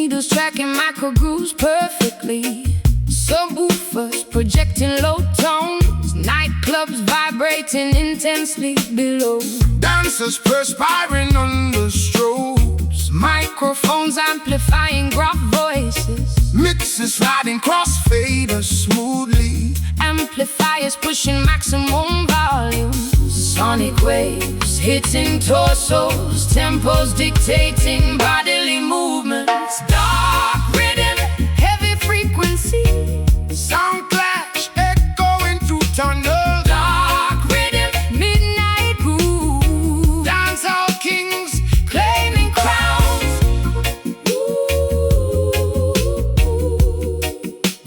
needles tracking micro grooves perfectly. Subwoofers projecting low tones, nightclubs vibrating intensely below. Dancers perspiring under strobes, Microphones amplifying gruff voices, mixes sliding crossfaders smoothly. amplifiers pushing maximum volume. Sonic waves hitting torsos, tempos dictating bodily movements. Dark rhythm, heavy frequency, Sound clash echoing through tunnels. dark rhythm, midnight groove, Dancehall kings claiming crowns.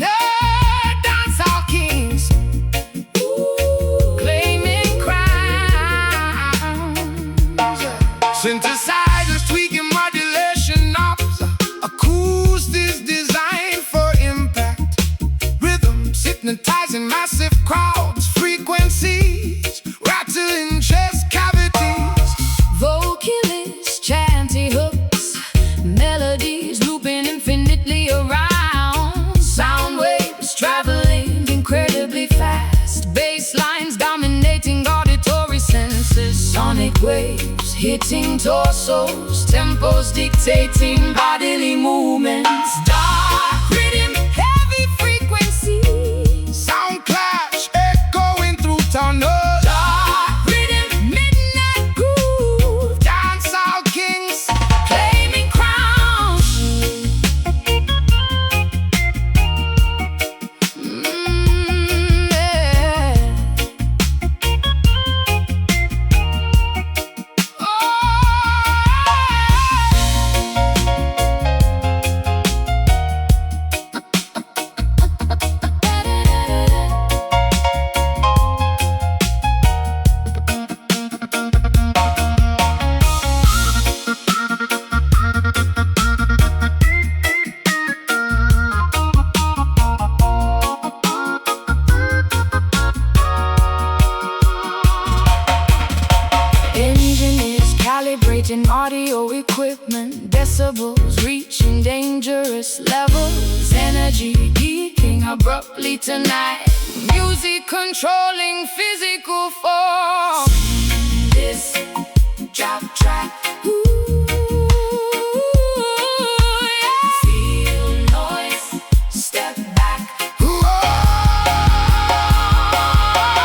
The dancehall kings Claiming crowns. synthesizers tweaking modulation knobs. Acoustics designed for impact. Rhythms hypnotizing massive crowds. Frequencies rattling chest cavities. Vocalists chanting hooks, melodies looping infinitely around. Sound waves traveling incredibly fast, bass lines dominating auditory senses. Sonic waves hitting torsos, tempos dictating bodily movements. Dark rhythm, heavy frequency, Sound clash echoing through tunnels. dark rhythm, midnight groove, Dancehall kings claiming crowns. Yeah. Engineers calibrating audio equipment, decibels reaching dangerous levels. Energy peaking abruptly tonight, music controlling physical form. This drop track, ooh, yeah. Feel noise, step back.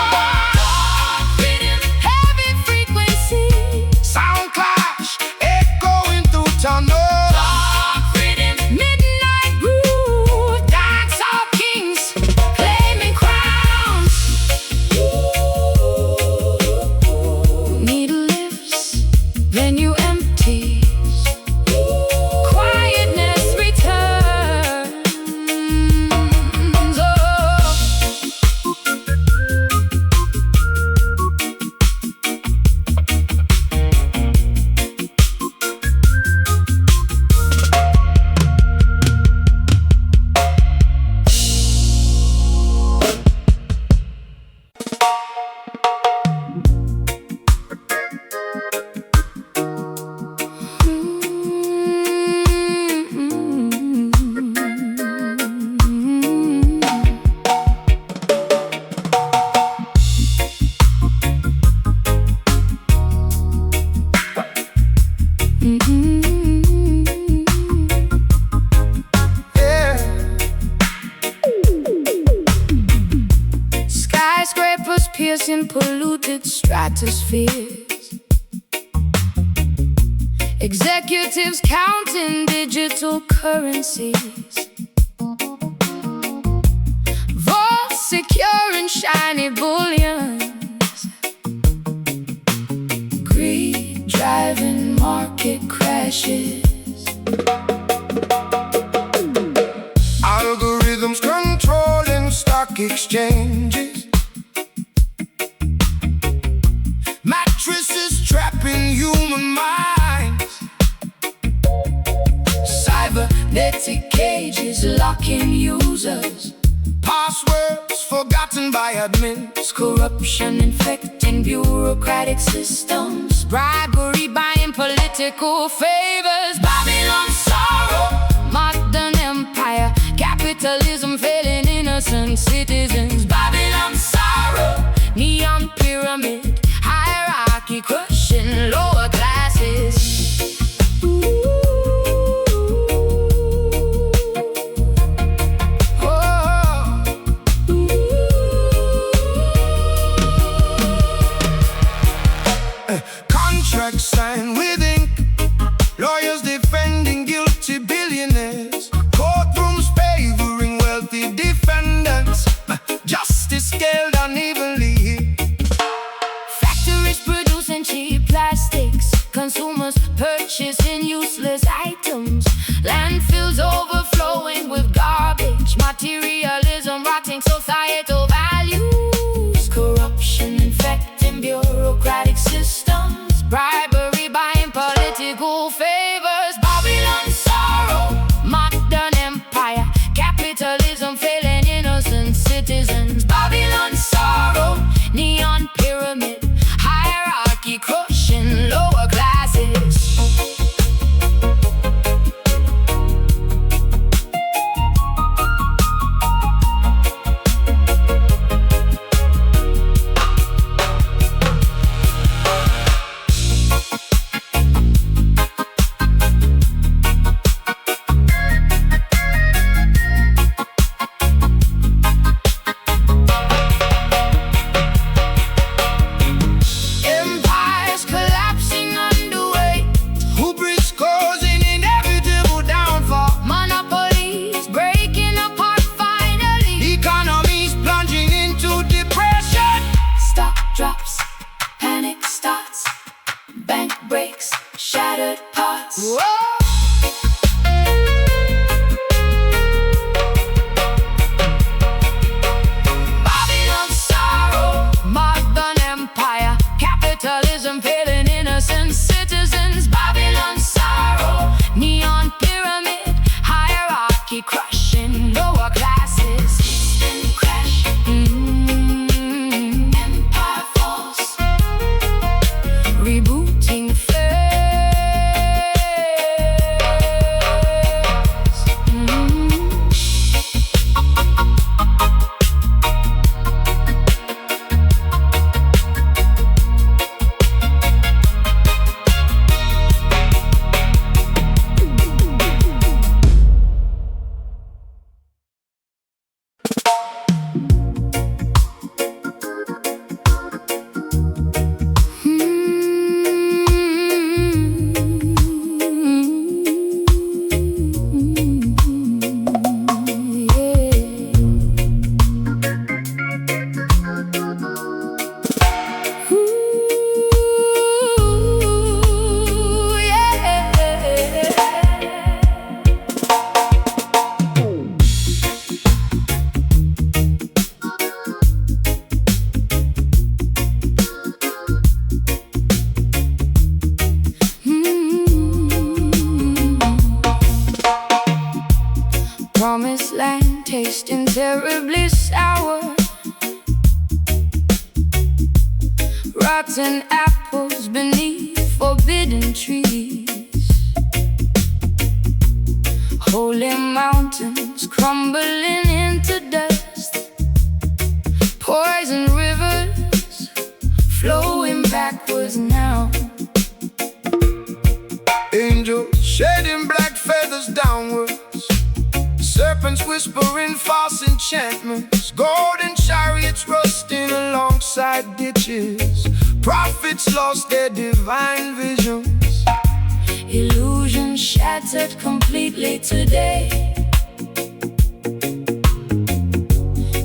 Dark rhythm, heavy frequency, Sound clash echoing through tunnels. dark rhythm, midnight groove. Dancehall kings claiming crowns. Needle lifts, venue empties, quietness returns. Oh. Yeah. Skyscrapers piercing polluted stratospheres. Executives counting digital currencies. Vaults securing shiny bullions. Greed driving market crashes. Algorithms controlling stock exchanges. Mattresses trapping human minds. Cybernetic cages locking users. Passwords forgotten by admins. Corruption infecting bureaucratic systems. Bribery buying political favors. Babylon's sorrow, innocent citizens. Babylon sorrow, neon pyramid, hierarchy crushing lower classes. Contracts signed with ink, lawyers defending guilty billionaires, courtrooms favoring wealthy defendants, justice scaled unevenly. Factories producing cheap plastics, consumers purchasing useless items, landfills overflowing with garbage, materialism rotting societal values, corruption infecting bureaucratic systems, bribery buying political favors. Babylon sorrow, modern empire, capitalism failing innocent citizens. Babylon sorrow, neon pyramid, hierarchy crushing lower classes. Empires collapsing underway, hubris causing inevitable downfall, Monopolies breaking apart finally. economies plunging into depression. Stock drops, panic starts, bank breaks, shattered parts. Whoa. Babylon sorrow, modern empire, capitalism failing innocent citizens. Babylon sorrow, neon pyramid, hierarchy crushing lower classes. System crash, empire falls, rebooting fails. Promised land tasting terribly sour, rotten apples beneath forbidden trees, holy mountains crumbling into dust, poison rivers flowing backwards now. Angels shedding black feathers downwards, serpents whispering false enchantments, golden chariots rusting alongside ditches, prophets lost their divine visions, Illusions shattered completely today,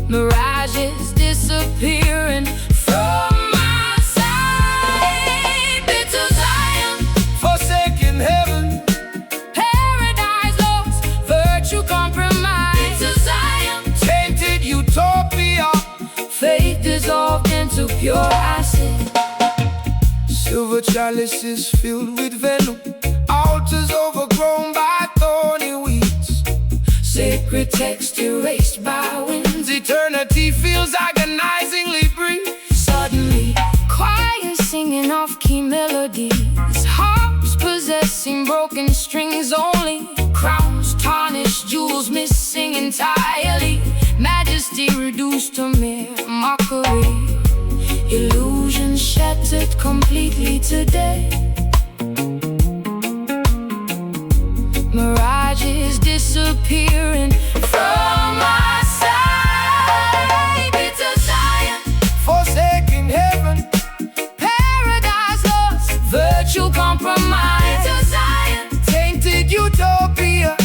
mirages disappearing from my sight. Bitter Zion, forsaken heaven, paradise lost, virtue compromised. Bitter Zion, tainted utopia, faith dissolved into pure acid. silver chalices filled with venom, altars overgrown by thorny weeds, Sacred text erased by winds. eternity feels agonizingly brief. Suddenly, choirs singing off-key melodies, harps possessing broken strings only, crowns tarnished, jewels missing entirely, majesty reduced to mere mockery. Illusions shattered completely today. Mirages disappearing from my sight. It's a Zion, Forsaking heaven, paradise lost, virtue compromise. It's a Zion, tainted utopia.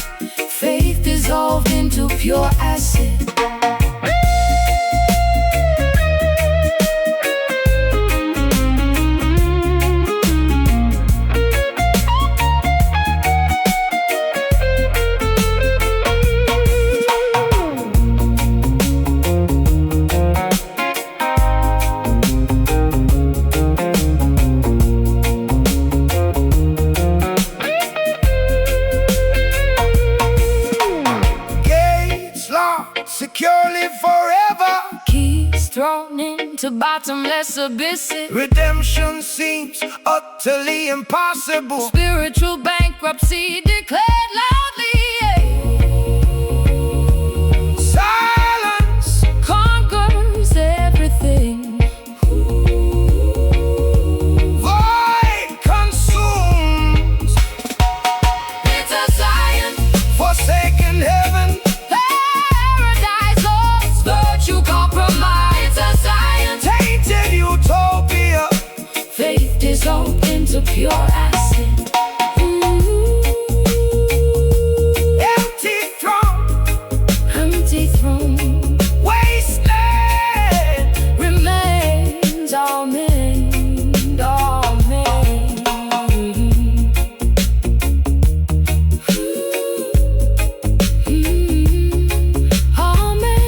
faith dissolved into pure acid. Securely forever. Keys thrown into bottomless abysses. Redemption seems utterly impossible. Spiritual bankruptcy declared loudly. Silence Conquers everything. void consumes. It's a Zion, Forsaken heaven, paradise lost, virtue compromise. It's a Zion, tainted utopia. faith dissolved into pure acid. Empty throne, Empty throne wasteland. remains all men, all men. All men.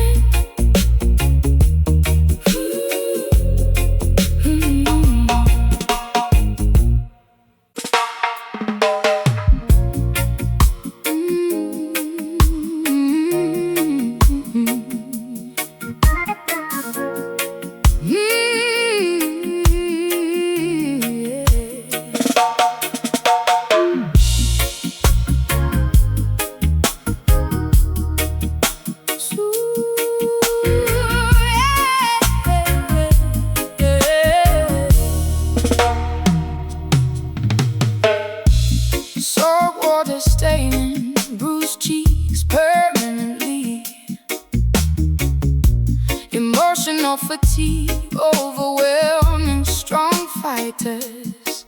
Salt water staining bruised cheeks permanently. Emotional fatigue overwhelming strong fighters.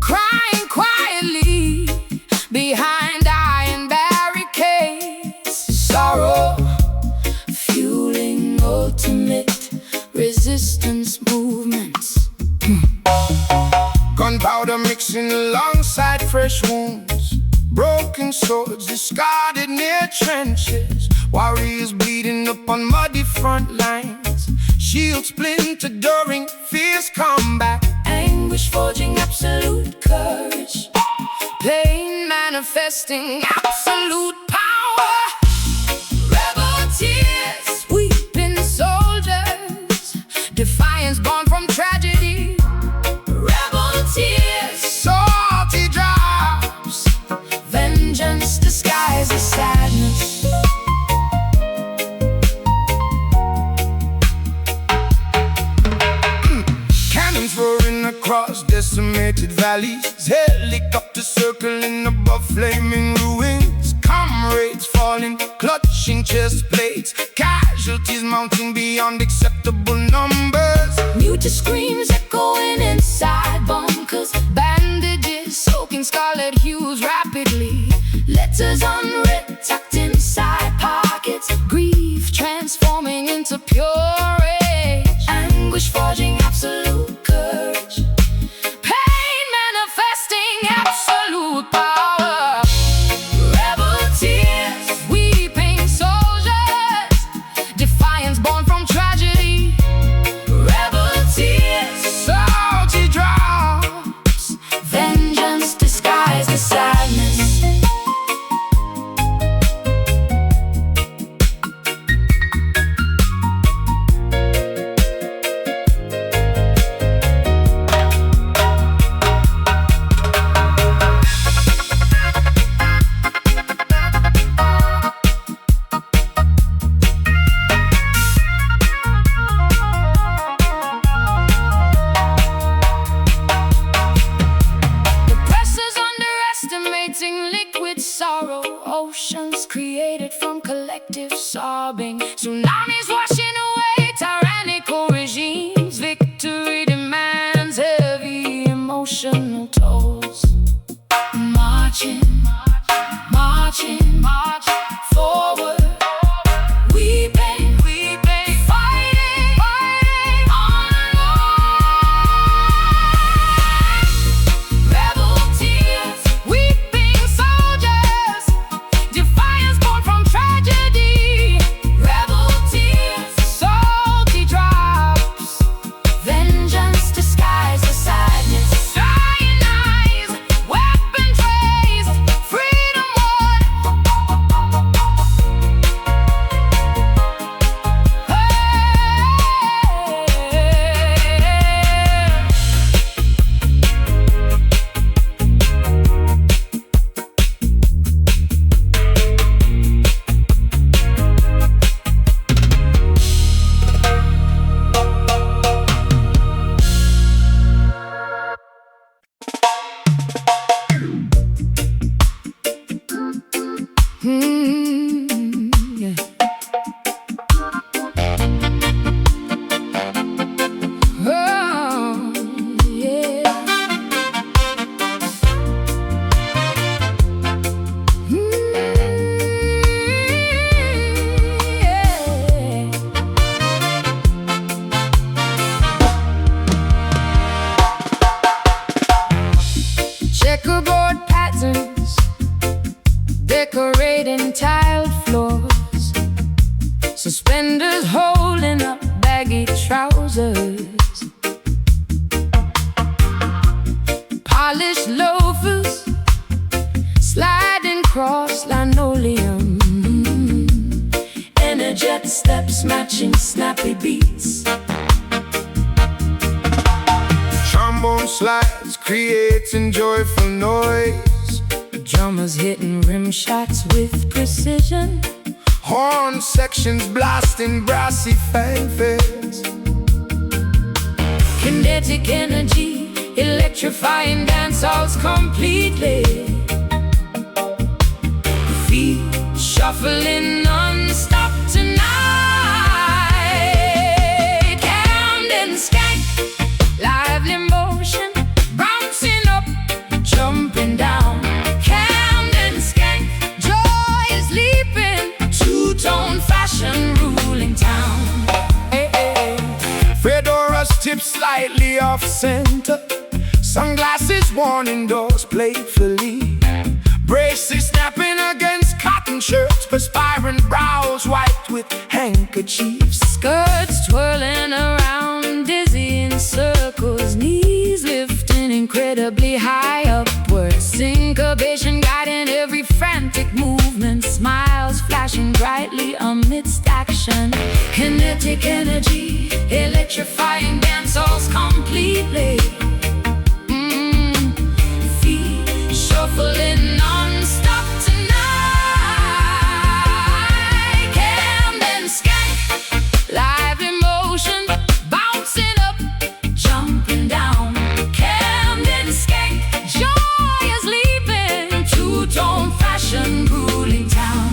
Crying quietly behind iron barricades. Sorrow fueling ultimate resistance movements. Gunpowder mixing alongside fresh wounds. Broken swords discarded near trenches. Warriors bleeding up on muddy front lines. Shields splintered during fierce combat. Anguish forging absolute courage. Pain manifesting absolute power. Rebel tears, weeping soldiers. Defiance born from tragedy. Rebel tears, Salty drops, vengeance disguises sadness. cannons roaring across decimated valleys. Helicopters circling above flaming ruins. Comrades falling, clutching chest plates. Casualties mounting beyond acceptable numbers. Muted screams echoing inside bunkers. Bandages soaking scarlet hues rapidly. Letters unread tucked inside pockets. Grief transforming into pure rage. Anguish forging absolute courage. Pain manifesting absolute power. Rebel tears, weeping soldiers. Defiance born from tragedy. Rebel tears, Salty drops, vengeance disguised as sadness. emotions created from collective sobbing. Tsunamis washing away tyrannical regimes. Victory demands heavy emotional tolls. Marching, marching, march forward. Weeping, weeping, fighting, fighting onward. Rebel tears, weeping soldiers. Defiance born from tragedy. Rebel tears, salty drops. Vengeance disguised as sadness. Dying eyes, weapon trays, freedom won. Yeah. Oh, yeah. Yeah. Checkerboard patterns decorating tiled floors. Suspenders holding up baggy trousers. Polished loafers sliding cross linoleum. Energetic steps matching snappy beats. Trombone slides creating joyful noise. Drummers hitting rim shots with precision. Horn sections blasting brassy fanfares. Kinetic energy electrifying dance halls completely. Feet shuffling non-stop tonight. Camden skank, lively motion, bouncing up, jumping down. Camden skank, joy is leaping, two-tone fashion ruling town. Hey, hey. Fedoras tip slightly off center. Sunglasses worn indoors playfully. Braces snapping against cotton shirts. Perspiring brows wiped with handkerchiefs. Skirts twirling around, dizzy in circles. Knees lifting incredibly high upwards. Syncopation guiding every frantic movement. Smiles flashing brightly amidst action. Kinetic energy electrifying dance halls completely. Feet shuffling non-stop tonight. Camden skank, live emotion, bouncing up, jumping down. Camden skank, joy is leaping, two-tone fashion ruling town.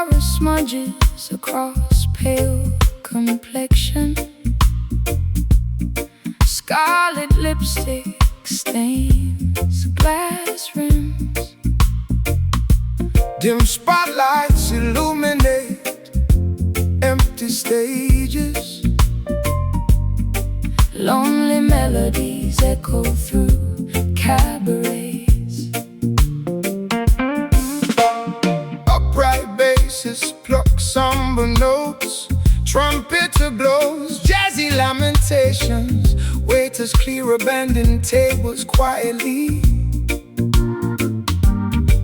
mascara smudges across pale complexion. Scarlet lipstick stains glass rims. Dim spotlights illuminate empty stages. Lonely melodies echo through cabarets. Upright basses pluck somber notes. Trumpeter blows jazzy lamentations. Waiters clear abandoned tables quietly.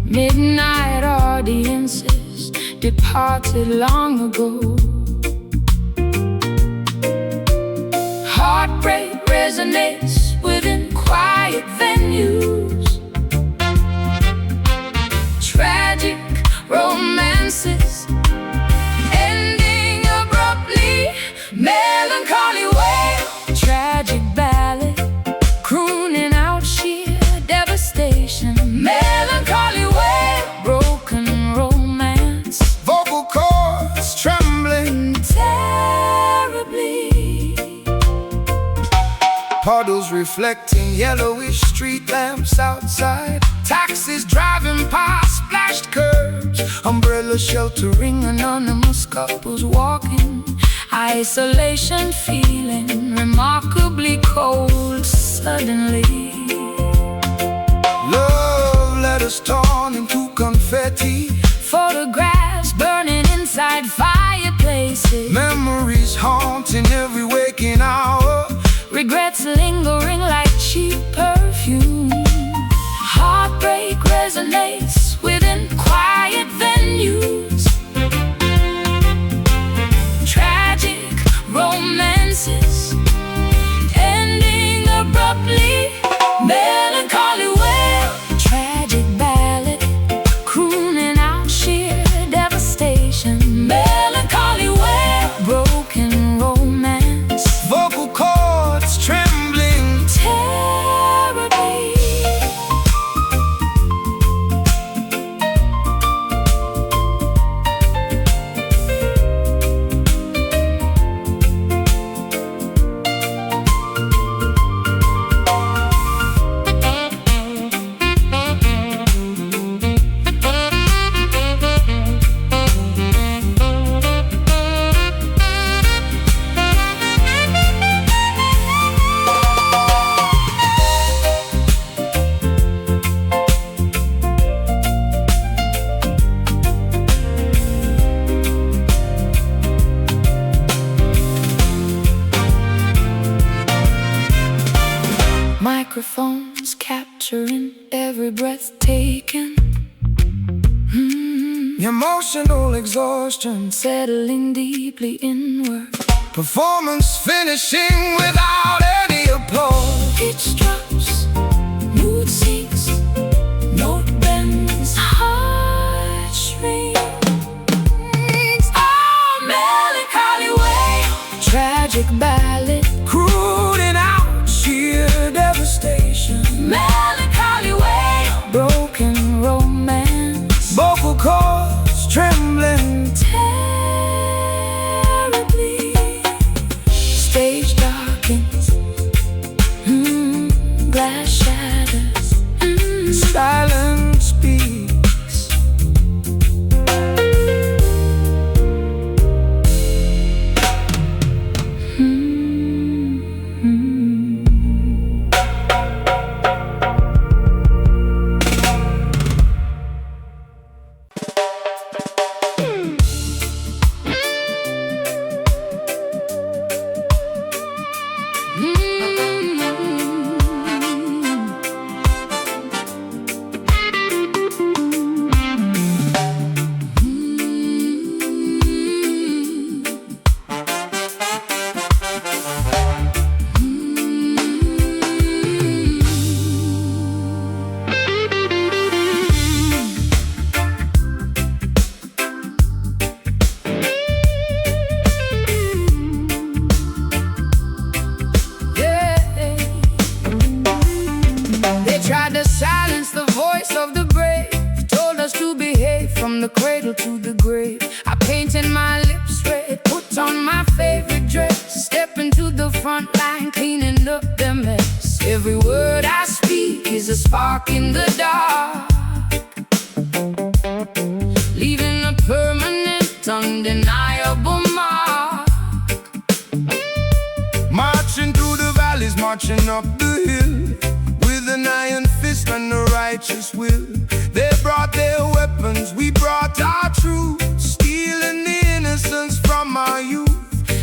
Midnight audiences departed long ago. Heartbreak resonates within quiet venues. Tragic romances ending abruptly. Melancholy wail, tragic ballad crooning out sheer devastation. Melancholy wail, broken romance, Vocal cords trembling. terribly. Puddles reflecting yellowish street lamps outside. Taxis driving past splashed curbs. Umbrellas sheltering anonymous couples walking. Isolation feeling remarkably cold suddenly. Love letters torn into confetti. Photographs burning inside fireplaces. Memories haunting every waking hour. Regrets lingering like cheap perfume. Heartbreak resonates within quiet venues. Tragic romances ending abruptly. Melancholy wail, tragic ballad crooning out sheer devastation. Melancholy wail, broken romance, Vocal cords trembling. terribly. Microphones capturing every breath taken. Emotional exhaustion. Settling deeply inward. Performance finishing without any applause. Pitch drops, mood sinks, note bends, heart shrinks. Oh, melancholy wail, tragic ballad Crooning out sheer devastation. melancholy wail, broken romance, Vocal cords trembling. terribly. Stage darkens, painting my lips red, put on my favorite dress, step into the front line, cleaning up the mess. Every word I speak is a spark in the dark, leaving a permanent, undeniable mark. Marching through the valleys, marching up the hill, with an iron fist and a righteous will. They brought their weapons, we brought our truth, stealing the innocence from our youth.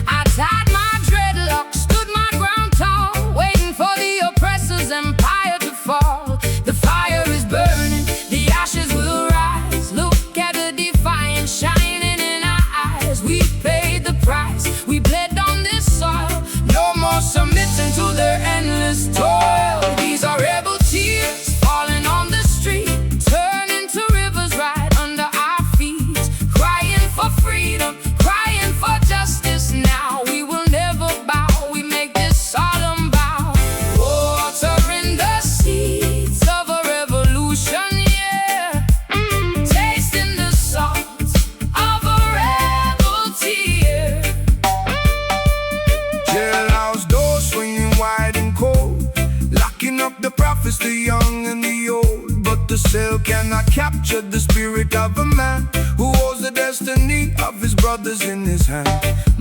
I tied my dreadlocks, stood my ground tall, waiting for the oppressor's empire to fall. The fire is burning, the ashes will rise. Look at the defiance shining in our eyes. We paid the price, we bled on this soil. No more submitting to their endless toil. These are rebel tears falling on the street, turning to rivers right under our feet. Crying for freedom, crying for justice. Now we will never bow, we make this solemn vow. Watering the seeds of a revolution, yeah. Tasting the salt of a rebel tear. Jailhouse doors swinging wide and cold, locking up the prophets, the young and the old. But the cell cannot capture the spirit of a man who holds the destiny of his brothers in his hand.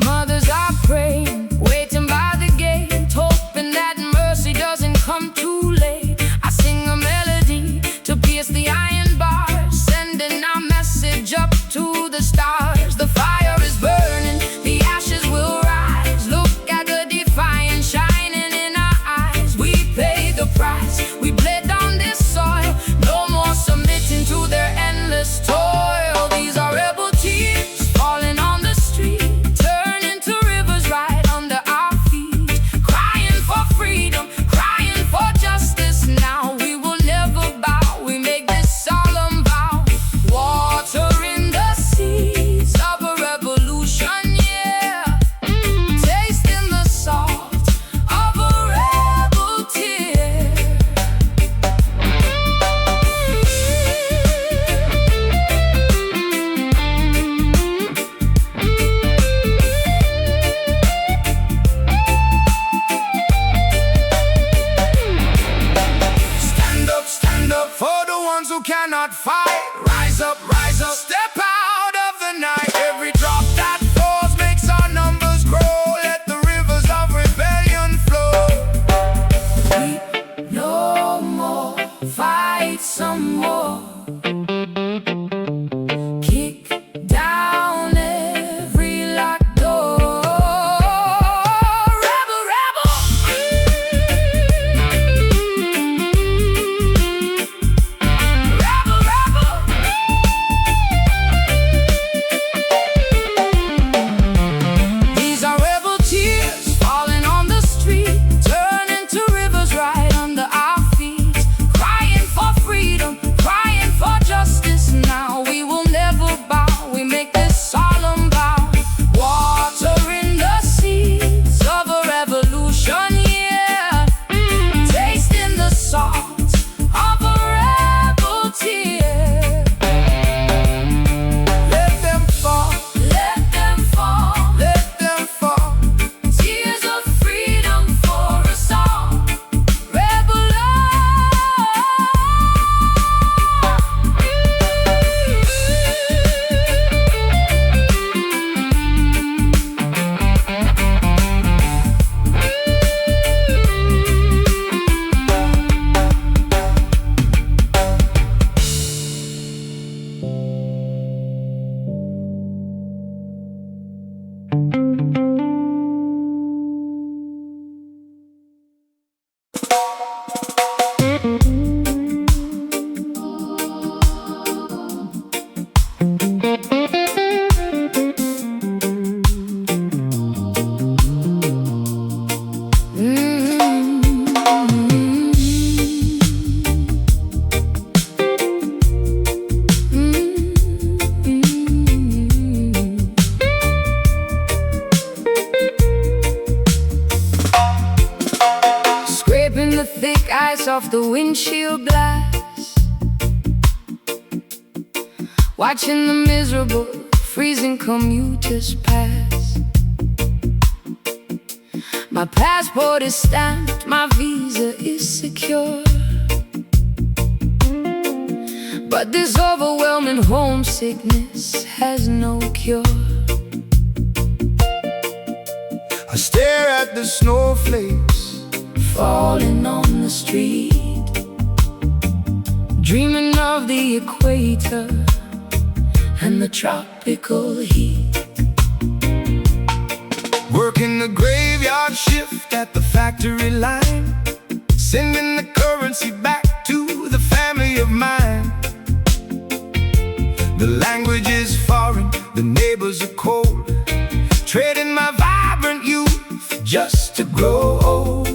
Mothers are praying, waiting by the gate, hoping that mercy doesn't come too late. I sing a melody to pierce the iron bars, sending our message up to the stars. The fire is burning, the ashes will rise. Look at the defiance shining in our eyes. We paid the price, we bled on this soil. No more submitting to their endless toil. These are rebel tears falling on the street, turning to rivers right under our feet. Crying for freedom, crying for justice. Now we will never bow, we make this solemn vow. Watering the seeds of a revolution, yeah. Tasting the salt of a rebel tear. Stand up for the ones who cannot fight. Rise up, step out of the night. Every drop that falls makes our numbers grow. Let the rivers of rebellion flow. Weep no more, fight some more. Kick down every locked door. Rebel, rebel. Rebel, rebel. These are rebel tears falling on the street, turning to rivers right under our feet. Crying for freedom, crying for justice. Now we will never bow, we make this solemn vow. Watering the seeds of a revolution, yeah. Tasting the salt of a rebel tear. Let them fall, Let them fall, let them fall. tears of freedom for us all. Rebel ice off the windshield glass, watching the miserable freezing commuters pass. My passport is stamped, my visa is secure, but this overwhelming homesickness has no cure. I stare at the snowflakes falling on the street, dreaming of the equator and the tropical heat. Working the graveyard shift at the factory line, sending the currency back to the family of mine. The language is foreign, the neighbors are cold, trading my vibrant youth just to grow old.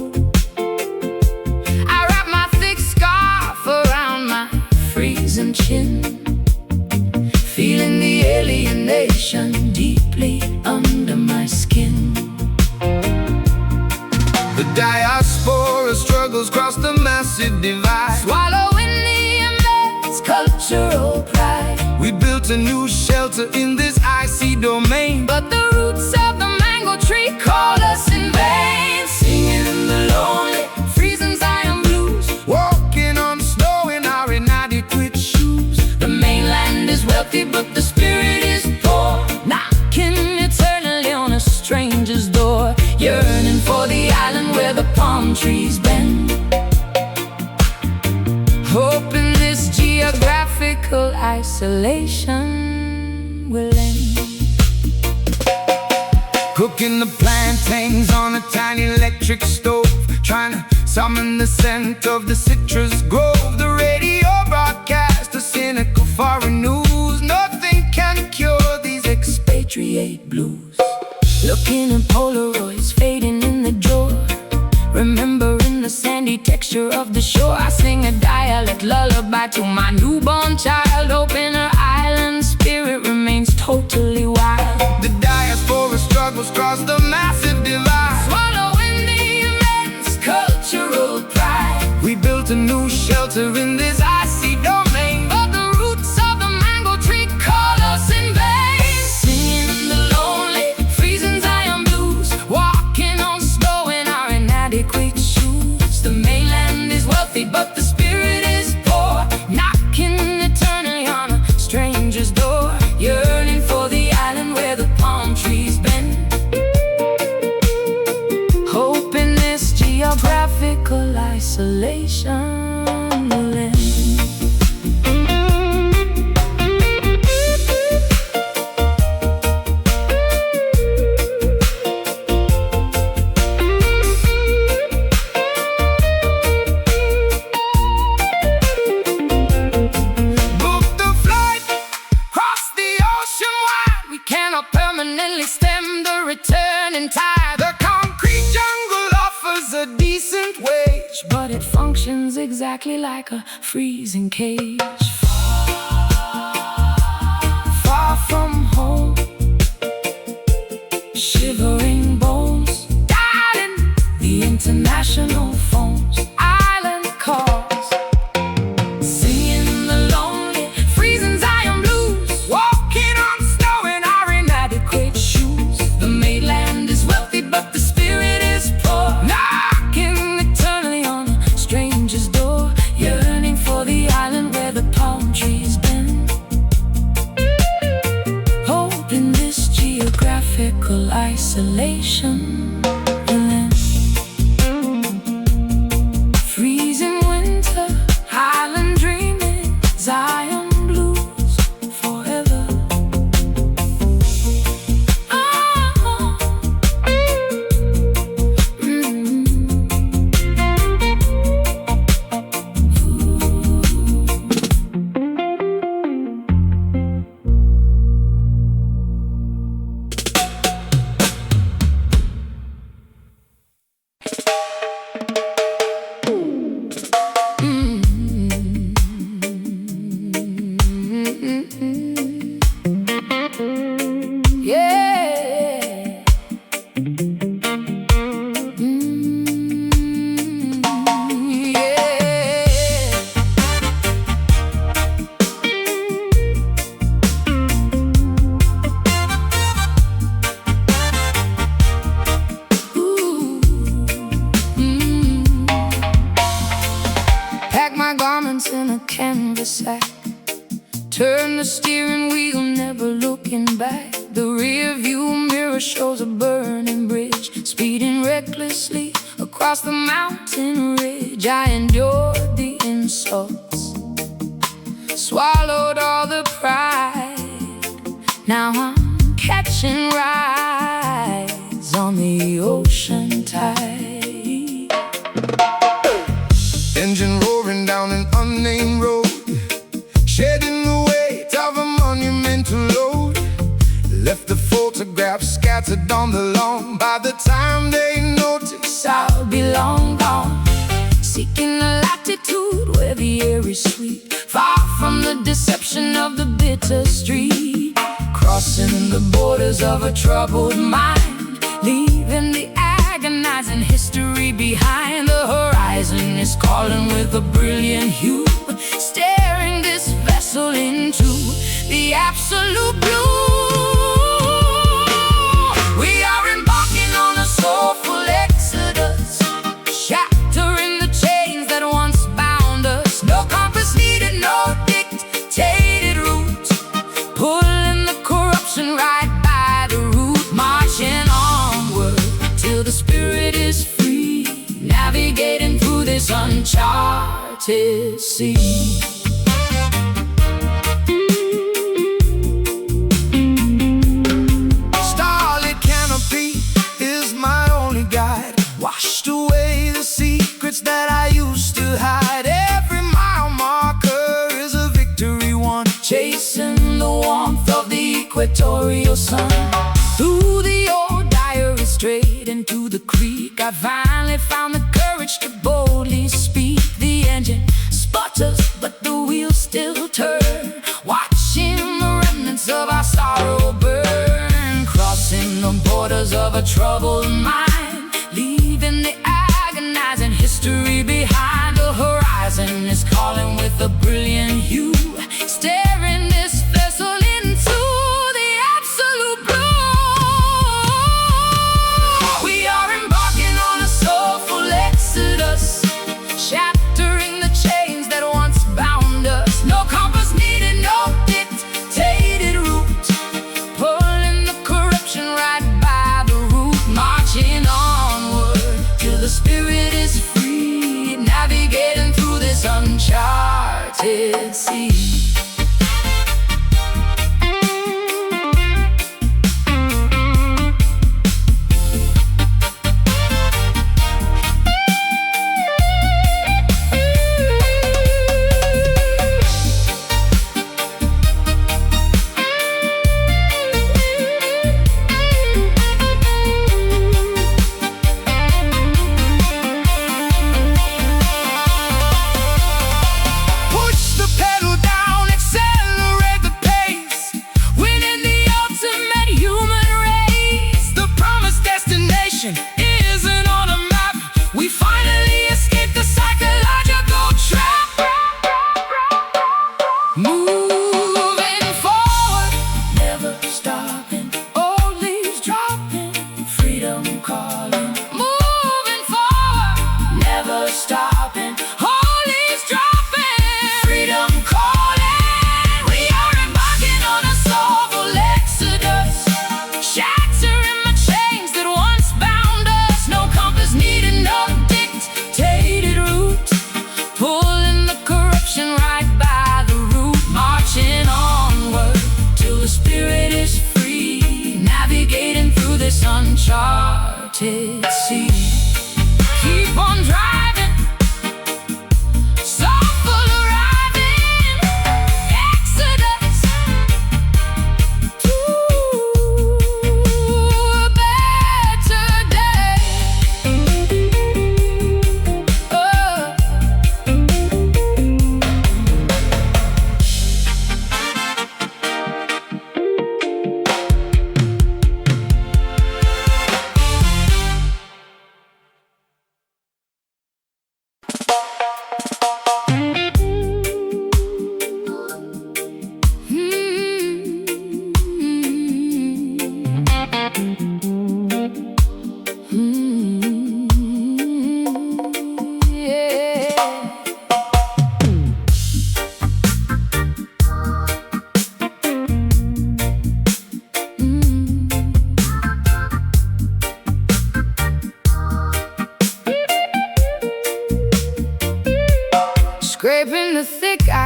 I wrap my thick scarf around my freezing chin, feeling the alienation deeply under my skin. The diaspora struggles across the massive divide, swallowing the immense cultural pride. We built a new shelter in this icy domain, but the roots of the mango tree call us in vain. Singing the lonely, freezing Zion blues, walking on snow in our inadequate shoes. The mainland is wealthy, but the spirit is poor, knocking eternally on a stranger's door, yearning for the island where the palm trees bend, hoping this geographical isolation will end. Cooking the plantains on a tiny electric stove, trying to summon the scent of the citrus grove. The radio broadcasts the cynical foreign news. Nothing can cure these expatriate blues. Looking at Polaroids fading in the drawer, remembering the sandy texture of the shore. I sing a dialect lullaby to my newborn child, hoping her island spirit remains totally wild. The diaspora struggles across the massive divide, swallowing the immense cultural pride. We built a new shelter in this icy domain, but the roots of the mango tree call us in vain. Singing the lonely, freezing Zion blues, walking on snow in our inadequate shoes. The mainland is wealthy, but the spirit is poor, knocking eternally on a stranger's door, yearning for the island where the palm trees bend, hoping this geographical isolation will end. Permanently stem the returning tide. The concrete jungle offers a decent wage, but it functions exactly like a freezing cage. Far from home, shivering bones, dialing the international phones, island calls, singing the lonely, freezing Zion blues, walking on snow in our inadequate shoes. The mainland is wealthy, but the spirit is poor, knocking eternally on a stranger's door, yearning for the island where the palm trees bend, hoping this geographical isolation will end. Freezing winter, island dreaming, Zion blues forever. cul-de-sac. Turn the steering wheel, never looking back. The rear view mirror shows a burning bridge, speeding recklessly across the mountain ridge. I endured the insults, swallowed all the pride. Now I'm catching rides on the ocean tide. Engine roaring down an unnamed road, shedding the weight of a monumental load. Left the photographs scattered on the lawn. By the time they notice, I'll be long gone, seeking a latitude where the air is sweet, far from the deception of the bitter street. Crossing the borders of a troubled mind, leaving the agonizing history behind. The horizon is calling with a brilliant hue, staring this vessel into the absolute blue. We are embarking on a soulful exodus, shattering the chains that once bound us. No compass needed, no dictated route, pulling the corruption right by the root. Marching onward till the spirit is free, navigating through this uncharted sea. starlit canopy is my only guide, washed away the secrets that I used to hide. Every mile marker is a victory won, Chasing the warmth of the equatorial sun. Through the old diary, straight into the creek, I finally found the courage to boldly speak. The engine sputters, but the wheels still turn, watching the remnants of our sorrow burn. Crossing the borders of a troubled mind, leaving the agonizing history behind. The horizon is calling with a brilliant hue, staring this vessel into the absolute blue. We are embarking on a soulful exodus, shattering the chains that once bound us. No compass needed, no dictated route, pulling the corruption right by the root. Marching onward till the spirit is free, navigating through this uncharted sea. push the pedal down, accelerate the pace, winning the ultimate human race. The promised destination isn't on a map, we finally escaped the psychological trap. Moving forward, never stopping, old leaves dropping, freedom calling. Moving forward, never stopping, old leaves dropping, freedom calling. We are embarking on a soulful exodus, shattering the chains that once bound us. No compass needed, no dictated route, pulling the corruption right by the root. Marching onward till the spirit is free, navigating through this uncharted sea. Keep on driving, soulful arriving, exodus to a better day.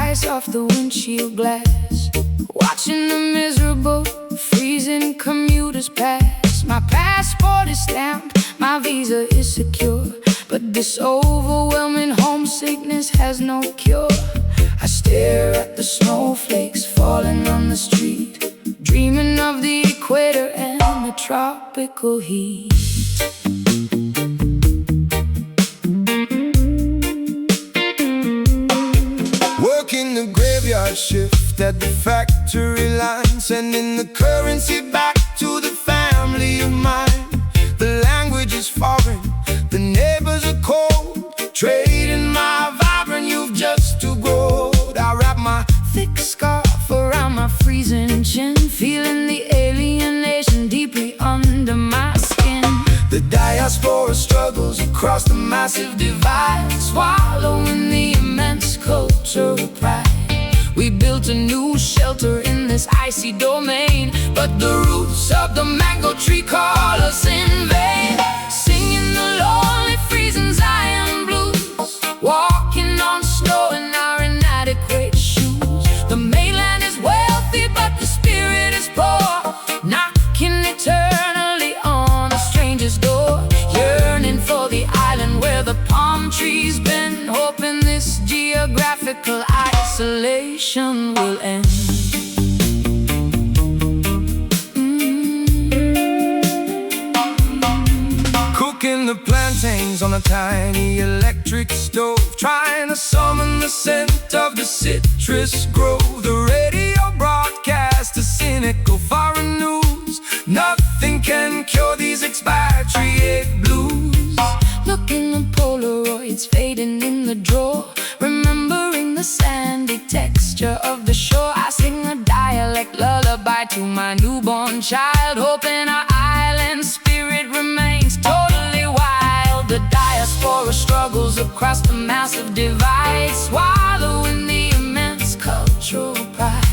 ice off the windshield glass, watching the miserable, freezing commuters pass. My passport is stamped, my visa is secure, but this overwhelming homesickness has no cure. I stare at the snowflakes falling on the street, dreaming of the equator and the tropical heat. Working the graveyard shift at the factory line, sending the currency back to the family of mine. The language is foreign, the neighbors are cold, trading my vibrant youth just to grow. I wrap my Thick scarf around my freezing chin, feeling the alienation deeply under my skin. The diaspora struggles across the massive divide, Swallowing the immense cultural pride. We built a new shelter in this icy domain, but the roots of the mango tree call us in vain. Singing the lonely freezing Zion blues, walking on snow in our inadequate shoes. The mainland is wealthy, but the spirit is poor, knocking eternally on a stranger's door. Yearning for the island where the palm trees bend, hoping this geographical isolation will end. cooking the plantains on a tiny electric stove, trying to summon the scent of the citrus grove. The radio broadcasts the cynical foreign news. Nothing can cure these expatriate blues. Looking at Polaroids fading in the drawer, remembering the sandy texture of the shore. I sing a dialect lullaby to my newborn child, hoping our island spirit remains totally wild. The diaspora struggles across the massive divide, swallowing the immense cultural pride.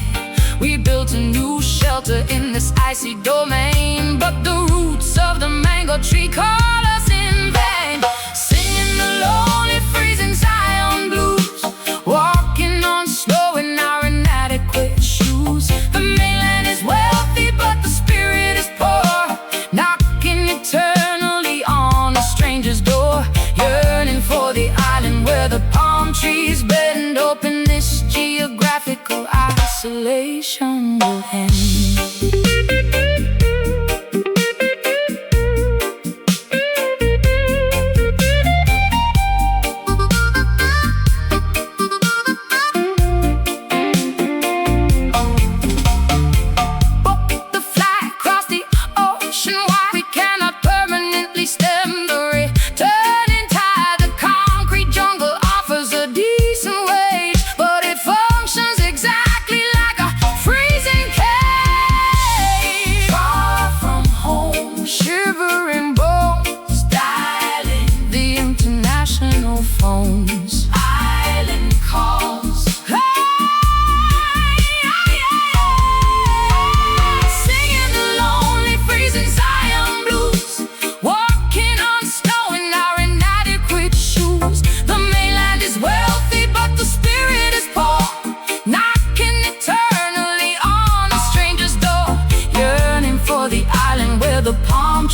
We built a new shelter in this icy domain, but the roots of the mango tree call us in vain. Singing the lonely freezing Zion blues, walking on snow in our inadequate shoes. The mainland is wealthy, but the spirit is poor, knocking eternally on a stranger's door. Yearning for the island where the palm trees bend, hoping this geographical isolation will end.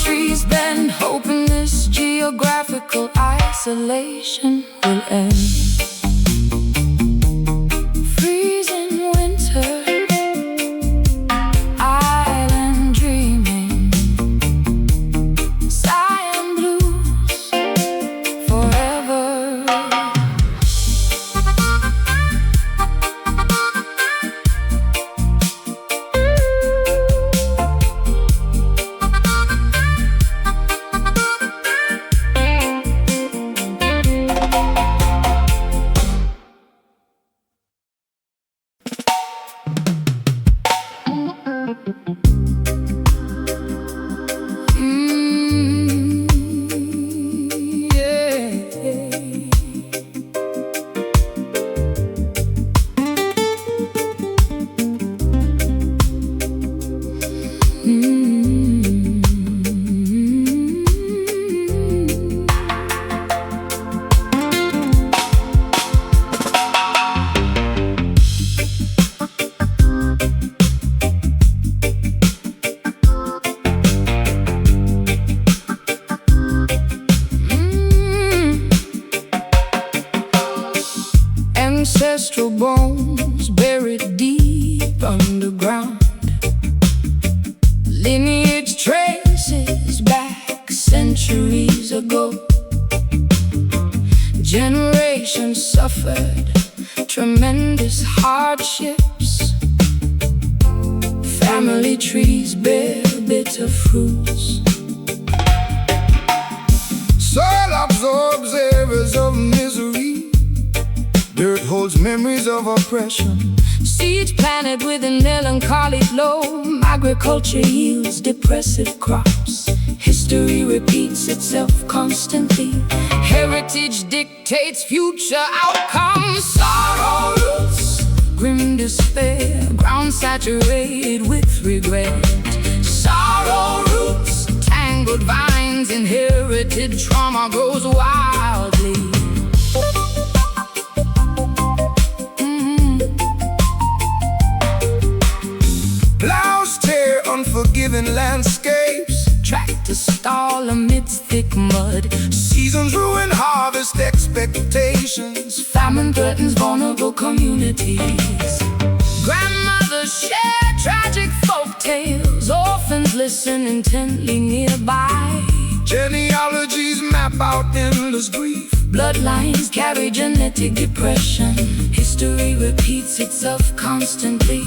Trees bend, hoping this geographical isolation will end. Freezing winter, island dreaming, Zion blues forever. ancestral bones buried deep underground. Lineage traces back centuries ago. Generations suffered tremendous hardships. Family trees bear bitter fruits. Soil absorbs areas of misery. Dirt holds memories of oppression. Seeds planted with a melancholy glow. Agriculture yields depressive crops. History repeats itself constantly. Heritage dictates future outcomes. Sorrow roots, grim despair, ground saturated with regret. Sorrow roots, tangled vines, inherited trauma grows wildly. Plows tear unforgiving landscapes. Tractors stall amidst thick mud. Seasons ruin harvest expectations. Famine threatens vulnerable communities. Grandmothers share tragic folk tales. Orphans listen intently nearby. Genealogies map out endless grief. Bloodlines carry genetic depression. History repeats itself constantly.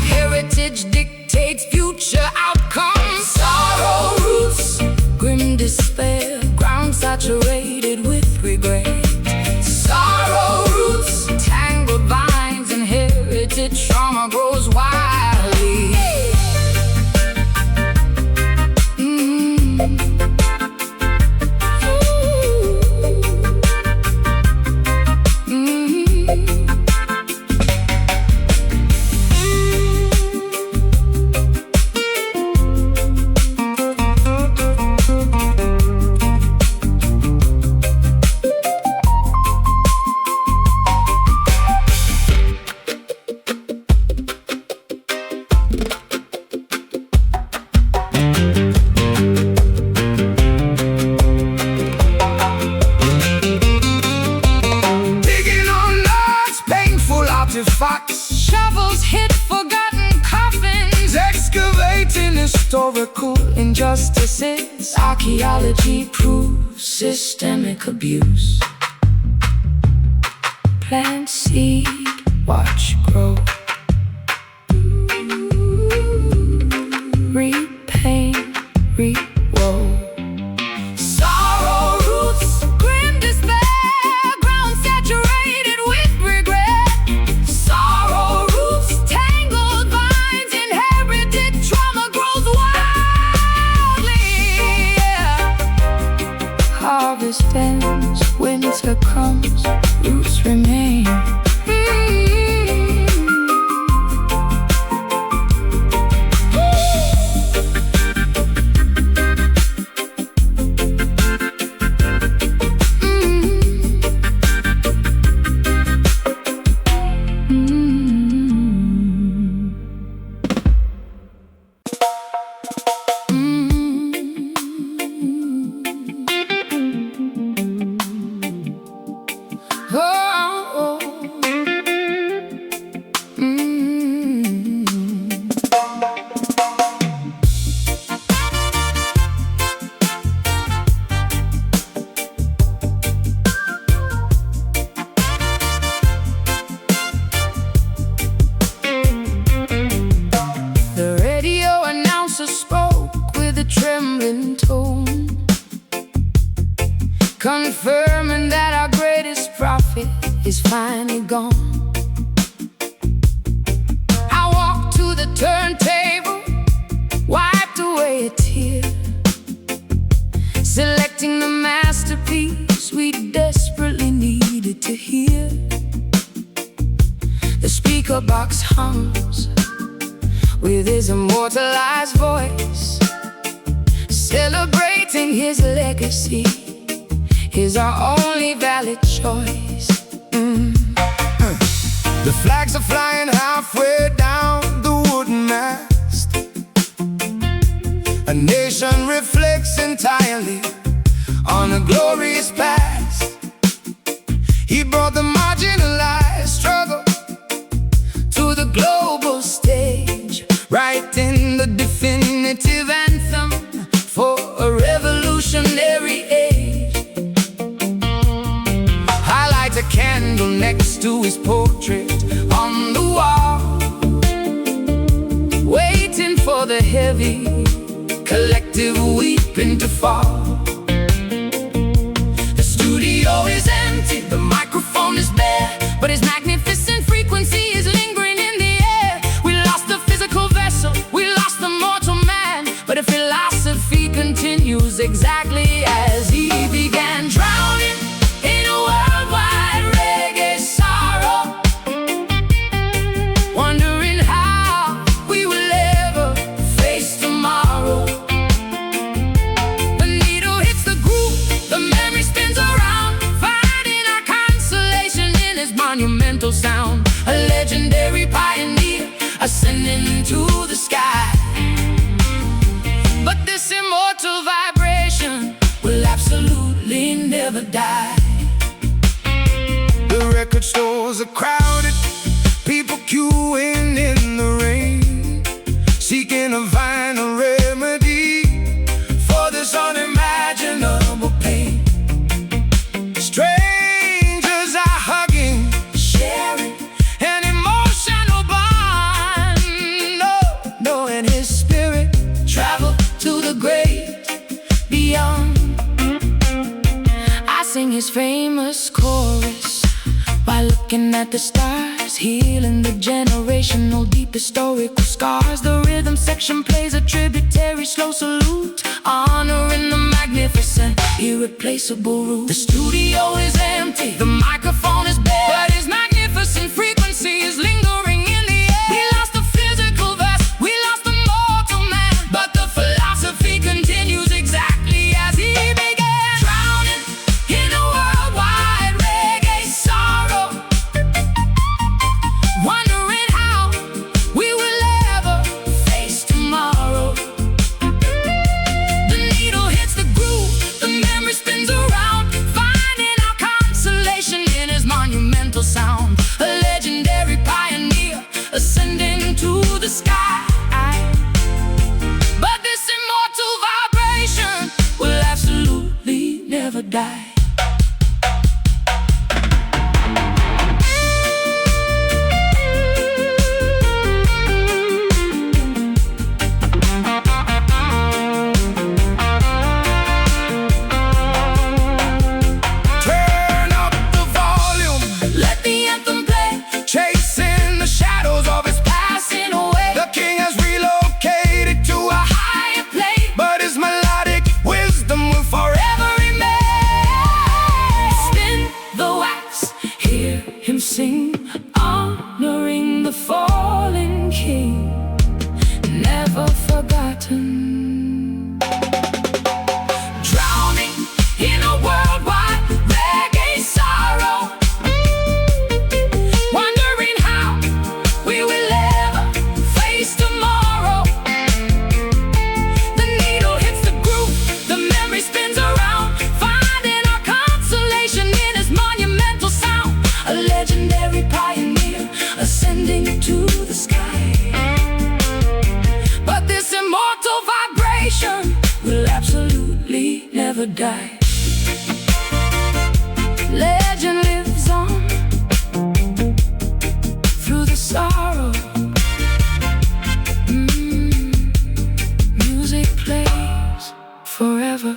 Heritage dictates future outcomes. Sorrow roots, grim despair, ground saturated with regret. Sorrow roots, tangled vines, inherited trauma grows wildly. Shovels hit forgotten coffins. Excavating Historical injustices. Archaeology proves systemic abuse. Plant seed, watch grow. Reap pain, reap woe. Sorrow roots, grim despair, ground saturated with regret. Sorrow roots, tangled vines, inherited trauma grows wildly. Harvest ends, winter comes, roots remain. Trembling tone, confirming that our greatest prophet is finally gone. I walked to the turntable, wiped away a tear, selecting the masterpiece we desperately needed to hear. The speaker box hums with his immortalized voice, celebrating his legacy is our only valid choice. The flags are flying halfway down the wooden mast. A nation reflects entirely on a glorious past. He brought the marginalized struggle collective weeping to fall. The studio is empty, the microphone is bare, but his magnificent frequency is lingering in the air. We lost the physical vessel, we lost the mortal man, but a philosophy continues exactly as he began, drowning in a worldwide reggae sorrow, wondering how we will ever face tomorrow. The needle hits the groove, the memory spins around, finding our consolation in his monumental sound. A legendary pioneer ascending to the sky. But this immortal vibration will absolutely never die. The record stores are crowded, people queuing in the rain, seeking a vinyl remedy for this unimaginable pain. Strangers are hugging, sharing an emotional bond, knowing his spirit traveled to the great beyond. I sing his famous chorus by looking at the stars, healing the generational deep historical scars. The rhythm section plays a tributary slow salute, honoring the magnificent, irreplaceable root. The studio is empty, the microphone is bare, but his magnificent frequency is lingering in the air. We lost the physical vest, we lost the mortal man, but the philosophy continues exactly as he began, drowning in a worldwide reggae sorrow, wondering how we will ever face tomorrow. The needle hits the groove, the memory spins around, finding our consolation in his monumental sound. A legendary pioneer ascending to the sky. But this immortal vibration will absolutely never die. Turn up the volume, let the anthem play, chasing the shadows of his passing away. The king has relocated to a higher plane, but his melodic wisdom will forever remain. Spin the wax, hear him sing, honoring the fallen king, never forgotten. Drowning in a worldwide reggae sorrow, wondering how we will ever face tomorrow. The needle hits the groove, the memory spins around, finding our consolation in his monumental sound. A legendary pioneer ascending to the sky. But this immortal vibration will absolutely never die. Legend lives on through the sorrow. Music plays forever.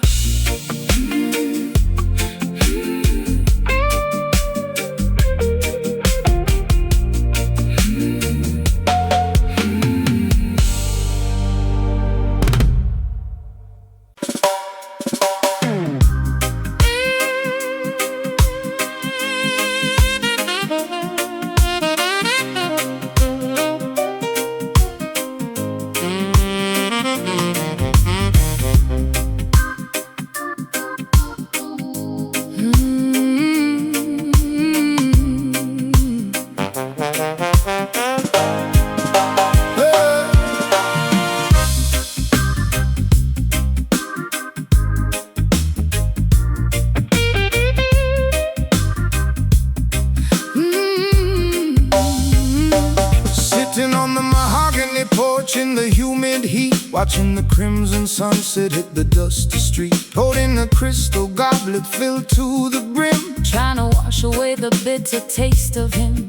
in the humid heat, watching the crimson sunset hit the dusty street, holding a crystal goblet filled to the brim, trying to wash away the bitter taste of him.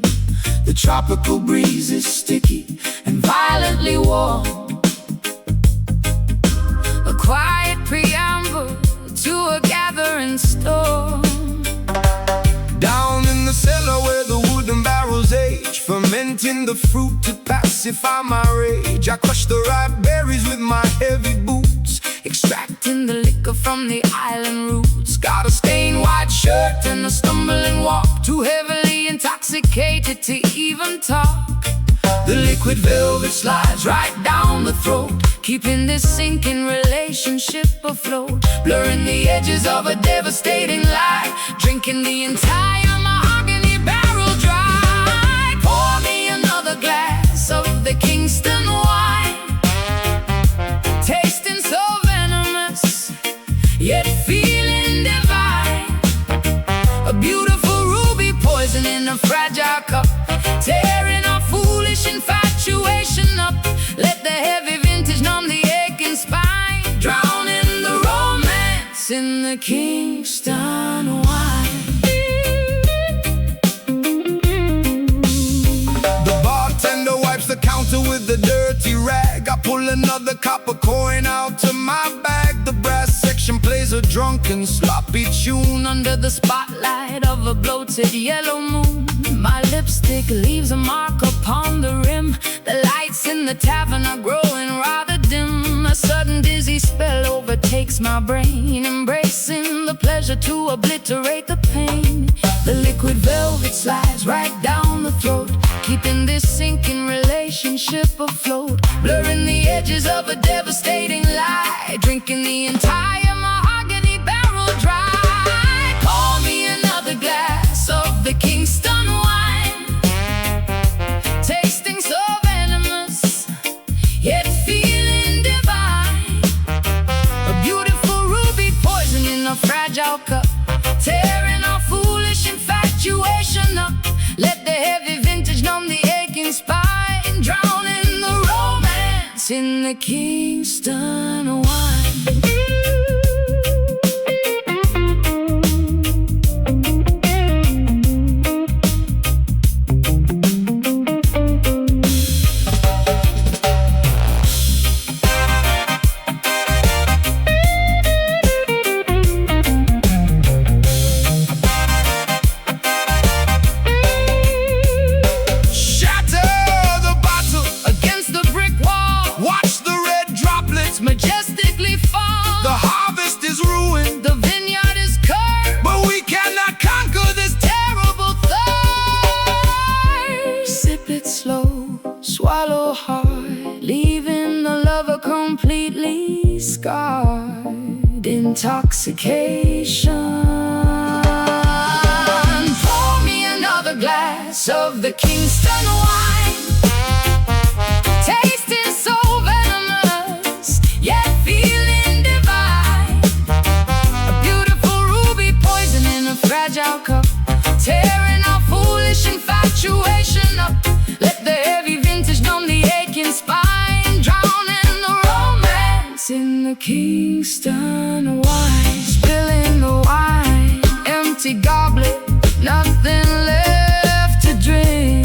The tropical breeze is sticky and violently warm. in the fruit to pacify my rage. I crush the ripe berries with my heavy boots, extracting the liquor from the island roots. Got a stained white shirt and a stumbling walk, too heavily intoxicated to even talk. The liquid velvet slides right down the throat, keeping this sinking relationship afloat, blurring the edges of a devastating lie, drinking the entire mahogany barrel dry. Pour me another glass of the Kingston wine, tasting so venomous, yet feeling divine. A beautiful ruby poison in a fragile cup, tearing our foolish infatuation up. Let the heavy vintage numb the aching spine, drowning the romance in the Kingston wine. The bartender wipes the counter with the dirty rag. I pull another copper coin out of my bag. The brass section plays a drunken, sloppy tune under the spotlight of a bloated yellow moon. My lipstick leaves a mark upon the rim. The lights in the tavern are growing rather dim. A sudden dizzy spell overtakes my brain, embracing the pleasure to obliterate the pain. The liquid velvet slides right down the throat, keeping this sinking relationship afloat, blurring the edges of a devastating lie, drinking the entire mahogany barrel dry. Pour me another glass of the Kingston wine, tasting so venomous, yet feeling divine. A beautiful ruby poison in a fragile cup, tearing our foolish infatuation up. Let the heavy vintage numb the aching spine, drowning the romance in the Kingston wine. Majestically fall. The harvest is ruined, the vineyard is cursed, but we cannot conquer this terrible thirst. Sip it slow, swallow hard, leaving the lover completely scarred. Intoxication. Pour me another glass of the Kingston wine, tasting so venomous, yet feeling divine. A beautiful ruby poison in a fragile cup, tearing our foolish infatuation up. Let the heavy vintage numb the aching spine, drowning the romance in the Kingston wine. Spilling the wine, empty goblet, nothing left to drink.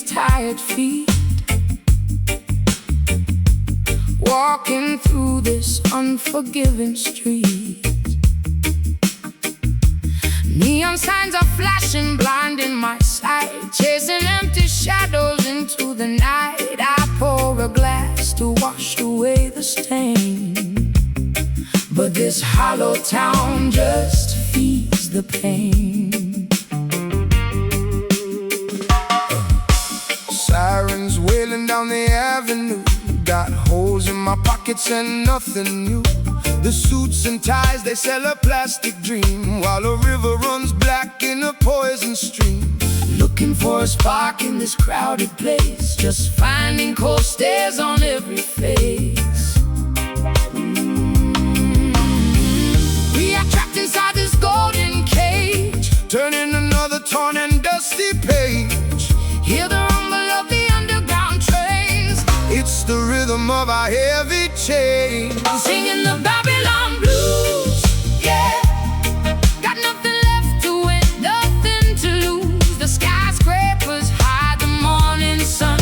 tired feet, walking through this unforgiving street. Neon signs are flashing, blinding my sight, chasing empty shadows into the night. I pour a glass to wash away the stain, but this hollow town just feeds the pain. Sirens wailing down the avenue, got holes in my pockets and nothing new. The suits and ties, they sell a plastic dream, while a river runs black in a poison stream. Looking for a spark in this crowded place, just finding cold stares on every face. We are trapped inside this golden cage, turning another torn and dusty page. Hear the rumble of the underground trains, it's the rhythm of our heavy chains. singing the Babylon blues, yeah. Got nothing left to win, nothing to lose. The skyscrapers hide the morning sun,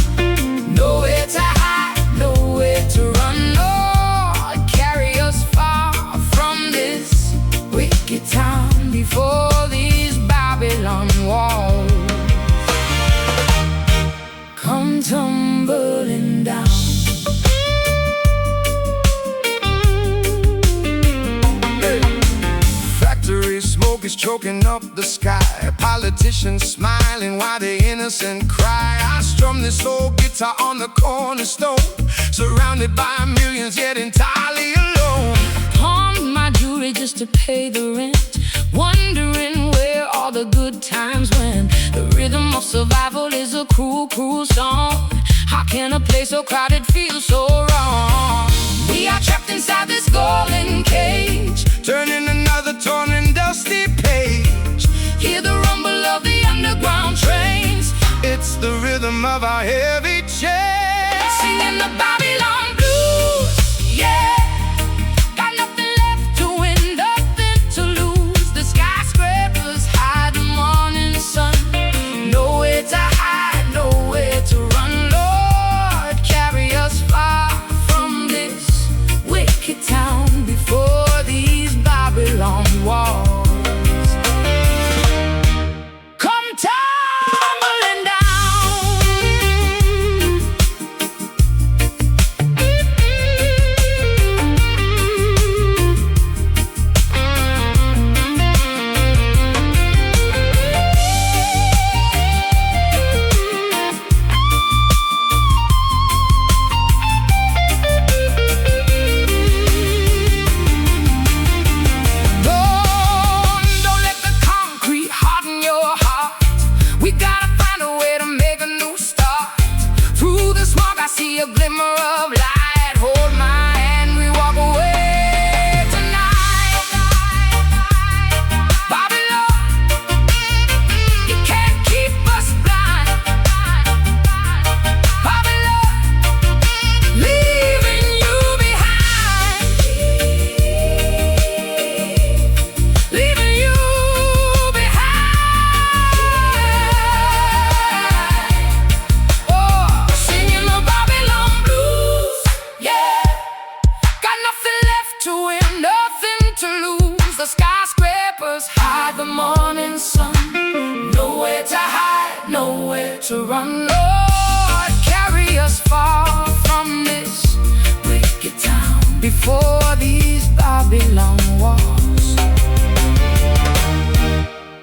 nowhere to hide, nowhere to run. Lord, carry us far from this wicked town, before these Babylon walls come tumbling down. Factory smoke is choking up the sky, politicians smiling while the innocent cry. I strum this old guitar on the cornerstone, surrounded by millions yet entirely alone. Pawned my jewelry just to pay the rent, wondering where all the good times went. The rhythm of survival is a cruel, cruel song. How can a place so crowded feel so wrong? We are trapped inside this golden cage, turning another torn and dusty page. hear the rumble of the underground trains, It's the rhythm of our heavy chains, singing the Babylon blues, yeah. Got nothing left to win, nothing to lose. The skyscrapers hide the morning sun, nowhere to hide, nowhere to run. Lord, carry us far from this wicked town, before these Babylon walls come tumbling down. Don't let the concrete harden your heart. We gotta find a way to make a new start. Through the smog I see a glimmer of light. Hold my hand, we walk away tonight. Babylon, you can't keep us blind. Babylon, leaving you behind. Leaving you behind. Oh, singing the Babylon blues, yeah. Got nothing left to win, nothing to lose. The skyscrapers hide the morning sun, nowhere to hide, nowhere to run. Lord, carry us far from this wicked town, before these Babylon walls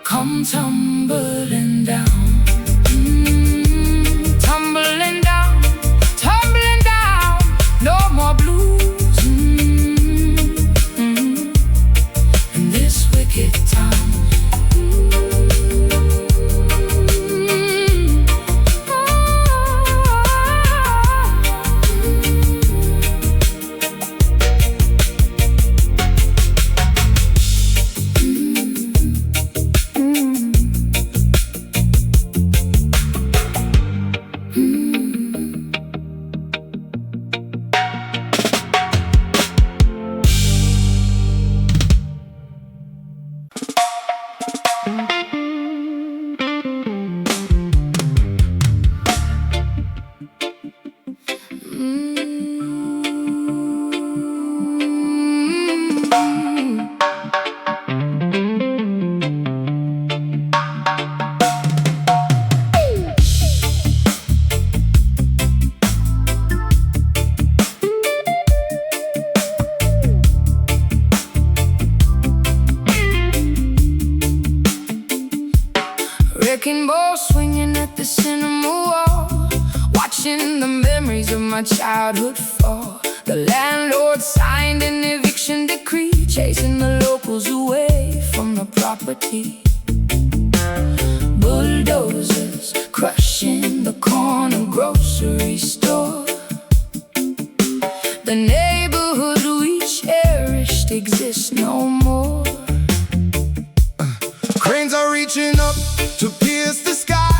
come tumbling down. Tumbling down, tumbling down. No more blues in this wicked town. wrecking ball swinging at the cinema wall, watching the memories of my childhood fall. The landlord signed an eviction decree, chasing the locals away from the property. Bulldozers crushing the corner grocery store. The neighborhood we cherished exists no more. Cranes are reaching up to pierce the sky.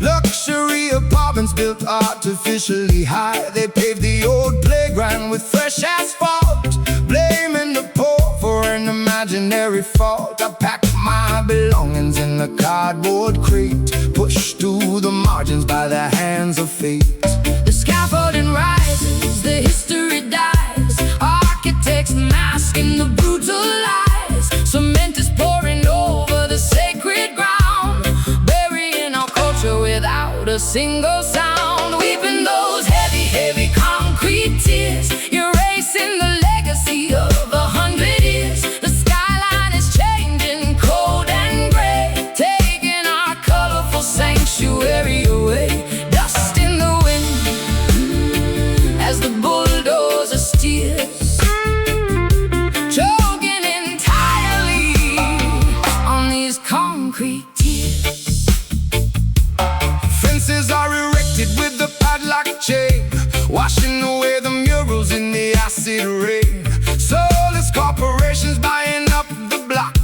Luxury apartments built artificially high. They paved the old playground with fresh asphalt, blaming the poor for an imaginary fault. I packed my belongings in the cardboard crate, pushed to the margins by the hands of fate. The scaffolding rises, the history dies, architects masking the brutal lies. Cement is pouring over the sacred ground, burying our culture without a single sound. Weeping those heavy, heavy concrete tears, erasing the legacy of 100 years. The skyline is changing, cold and gray, taking our colorful sanctuary away. Dust in the wind as the bulldozer steers, choking entirely on these concrete tears. Fences are erected with the padlock chain, washing away the murals in the acid rain. Soulless corporations buying up the block,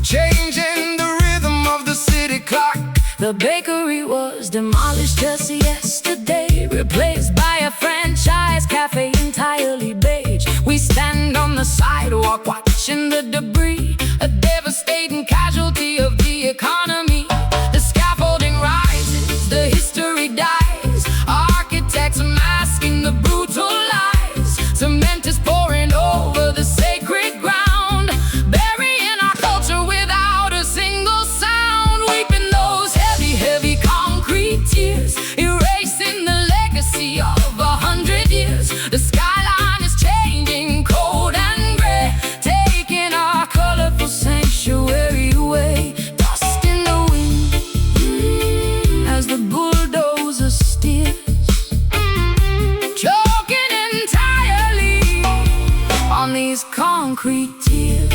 changing the rhythm of the city clock. The bakery was demolished just yesterday, replaced by a franchise cafe entirely beige. We stand on the sidewalk watching the debris, a devastating casualty of the economy. The scaffolding rises, the history dies, architects masking the brutal lies. Cement is pouring over the sacred ground, burying our culture without a single sound. Weeping those heavy, heavy concrete tears, erasing the legacy of 100 years. The skyline is changing, cold and gray, taking our colorful sanctuary away. Dust in the wind as the bulldozer steers, choking entirely on these concrete tears.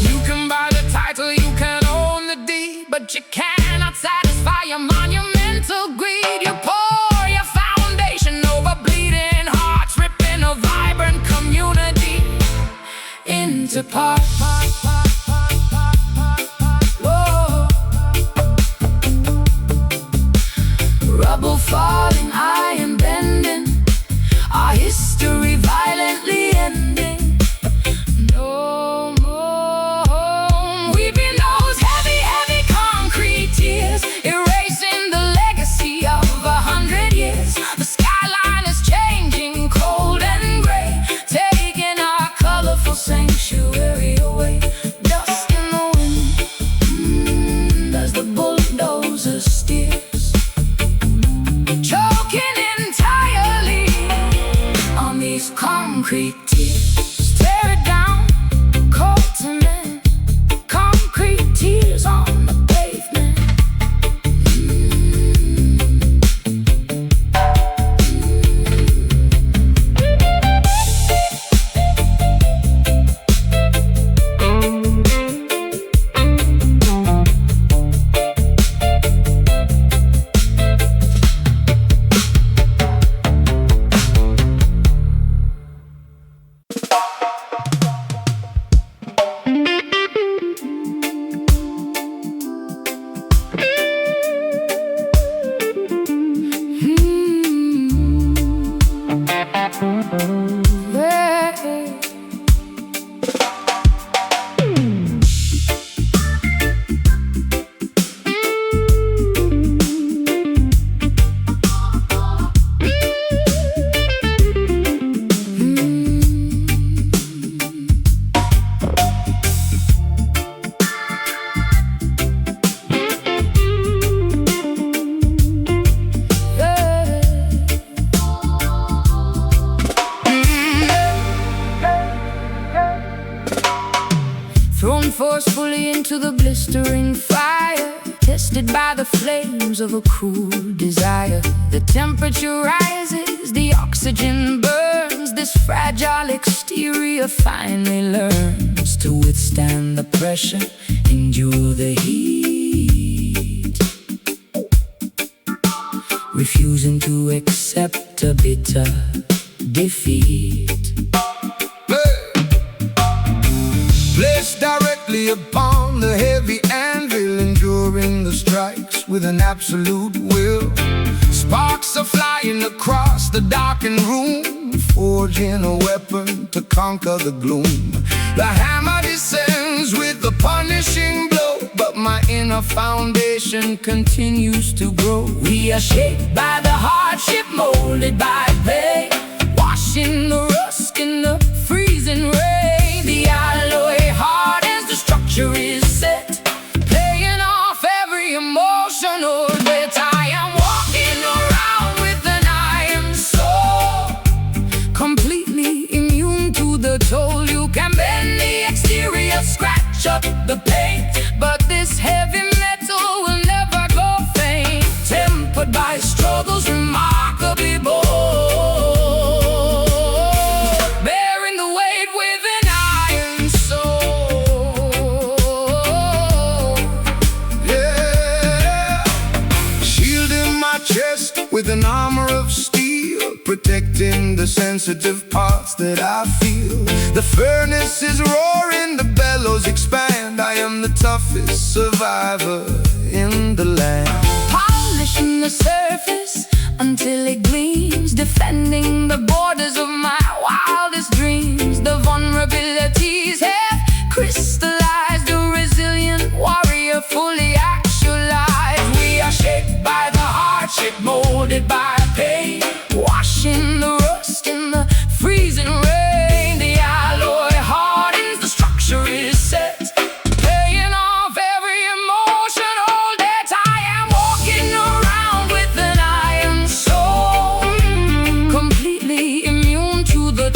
You can buy the title, you can own the deed, but you cannot satisfy your monumental greed. You pour your foundation over bleeding hearts, ripping a vibrant community into parts. Whoa. Rubble falling, iron bending, our history violently ending. No more home. Weeping those heavy, heavy concrete tears, erasing the legacy of 100 years. The skyline is changing, cold and gray, taking our colorful sanctuary away. forcefully into the blistering fire, tested by the flames of a cruel desire. The temperature rises, the oxygen burns. This fragile exterior finally learns to withstand the pressure, endure the heat, refusing to accept a bitter defeat. Placed directly upon the heavy anvil, enduring the strikes with an absolute will. Sparks are flying across the darkened room, forging a weapon to conquer the gloom. The hammer descends with the punishing blow, but my inner foundation continues to grow. We are shaped by the hardship, molded by pain, washing the rust in the freezing rain. The alloy hardens, the structure is set, playing off every emotional bit. I am walking around with an iron soul, completely immune to the toll. You can bend the exterior, scratch up the paint, but this heavy metal will never go faint. Tempered by struggles remarkably bold, bearing the weight with an iron soul. Yeah, shielding my chest with an armor of steel, protecting the sensitive parts that I feel. The furnace is roaring, the bellows expand. I am the toughest survivor in the land. Polishing the surface until it gleams, defending the borders of my wildest dreams. The vulnerabilities have crystallized, a resilient warrior fully actualized. We are shaped by the hardship, molded by pain, washing the rust in the freezing rain. The alloy hardens, the structure is set, paying off every emotional debt. I am walking around with an iron soul, completely immune to the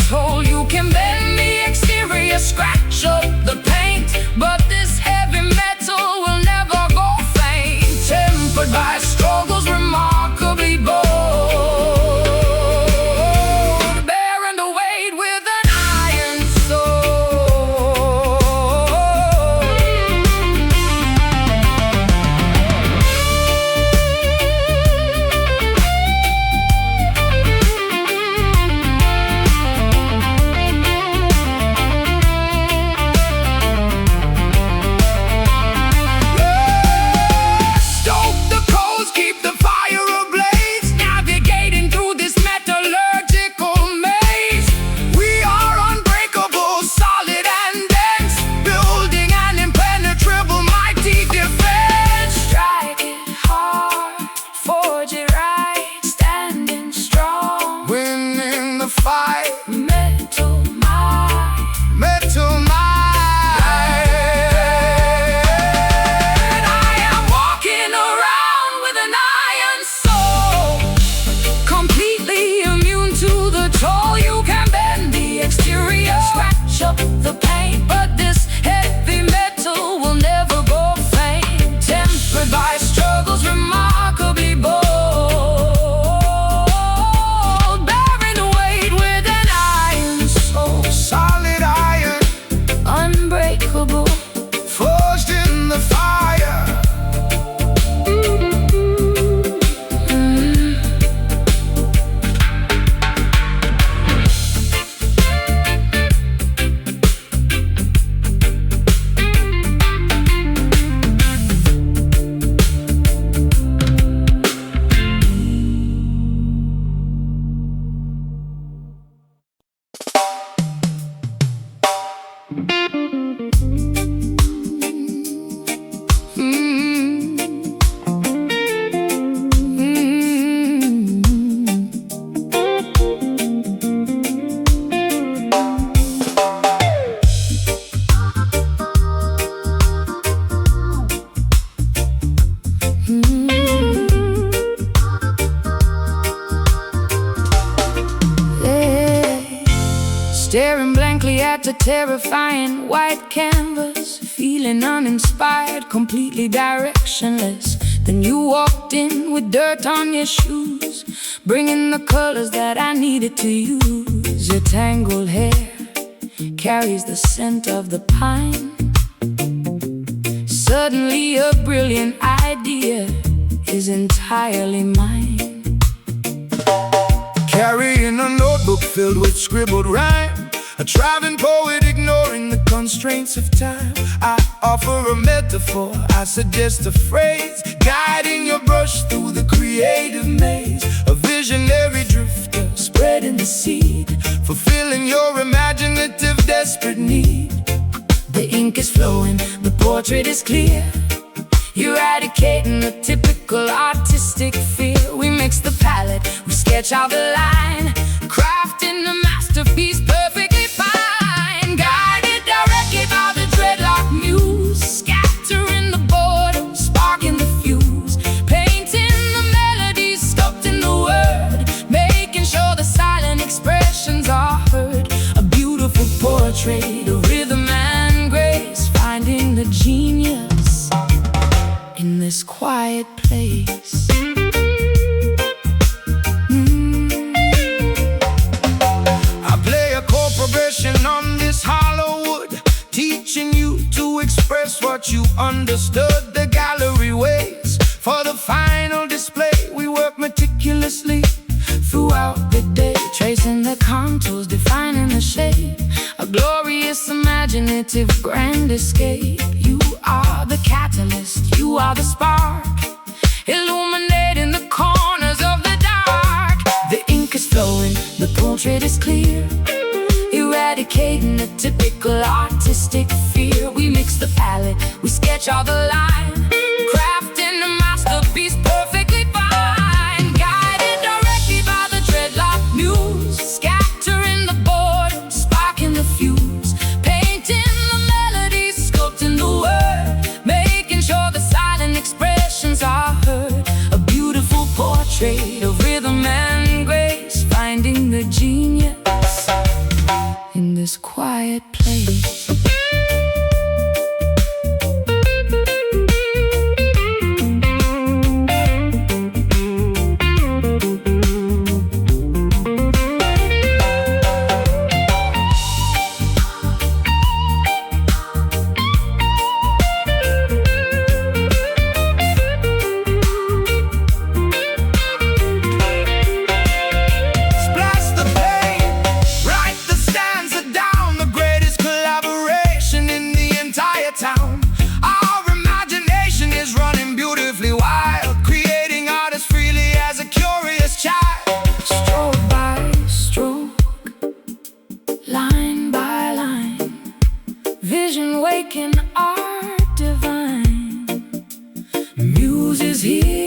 a terrifying white canvas, feeling uninspired, completely directionless. Then you walked in with dirt on your shoes, bringing the colors that I needed to use. Your tangled hair carries the scent of the pine. Suddenly a brilliant idea is entirely mine. Carrying a notebook filled with scribbled rhyme, a traveling poet ignoring the constraints of time. I offer a metaphor, I suggest a phrase, guiding your brush through the creative maze. A visionary drifter spreading the seed, fulfilling your imaginative desperate need. The ink is flowing, the portrait is clear, eradicating the typical artistic fear. We mix the palette, we sketch out the line, crafting a masterpiece perfectly fine. Guided directly by the dreadlock muse, scattering the boredom, sparking the fuse, painting the melodies, sculpting the word, making sure the silent expressions are heard. A beautiful portrait of rhythm and grace, finding the genius in this quiet place. I play a chord progression on this hollow wood, teaching you to express what you understood. The gallery waits for the final display. We work meticulously throughout the day, Tracing the contours, defining the shape, a glorious, imaginative, grand escape. You are the catalyst, you are the spark, illuminating the corners of the dark. The ink is flowing, the portrait is clear, eradicating the typical artistic fear. We mix the palette, we sketch all the line, crafting a masterpiece perfectly fine. Guided directly by the dreadlock muse, scattering the boredom, sparking the fuse, painting the melodies, sculpting the word, making sure the silent expressions are heard. A beautiful portrait of rhythm and grace, finding the genius in this quiet place. splash the paint, write the stanza down, the greatest collaboration in the entire town. Our imagination is running beautifully wild, creating art as freely as a curious child. Stroke by stroke, line by line, vision waking, art divine. Muse is here,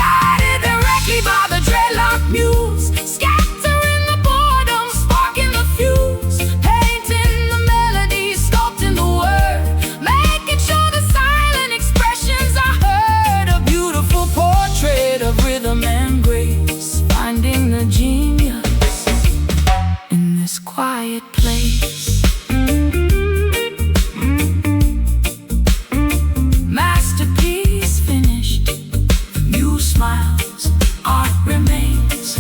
guided directly by the dreadlock muse, scattering the boredom, sparking the fuse, painting the melodies, sculpting the word, making sure the silent expressions are heard. A beautiful portrait of rhythm and grace, finding the genius in this quiet place. Masterpiece finished, the muse smiles, art remains.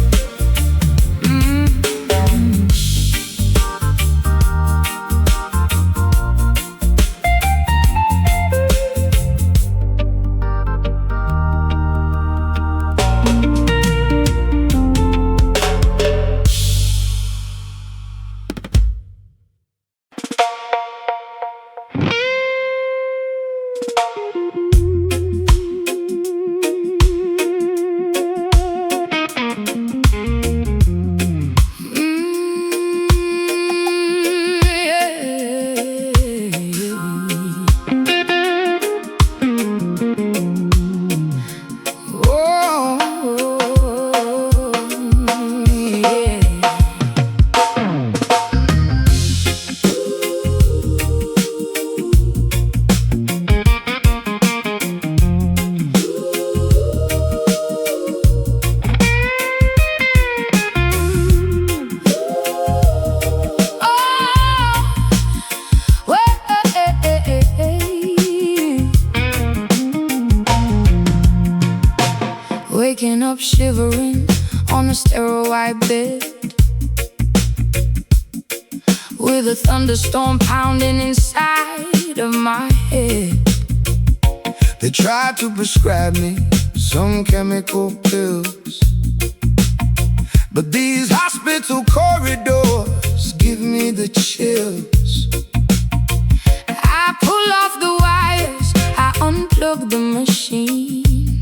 I bid, with a thunderstorm pounding inside of my head. They tried to prescribe me some chemical pills, but these hospital corridors give me the chills. I pull off the wires, I unplug the machine,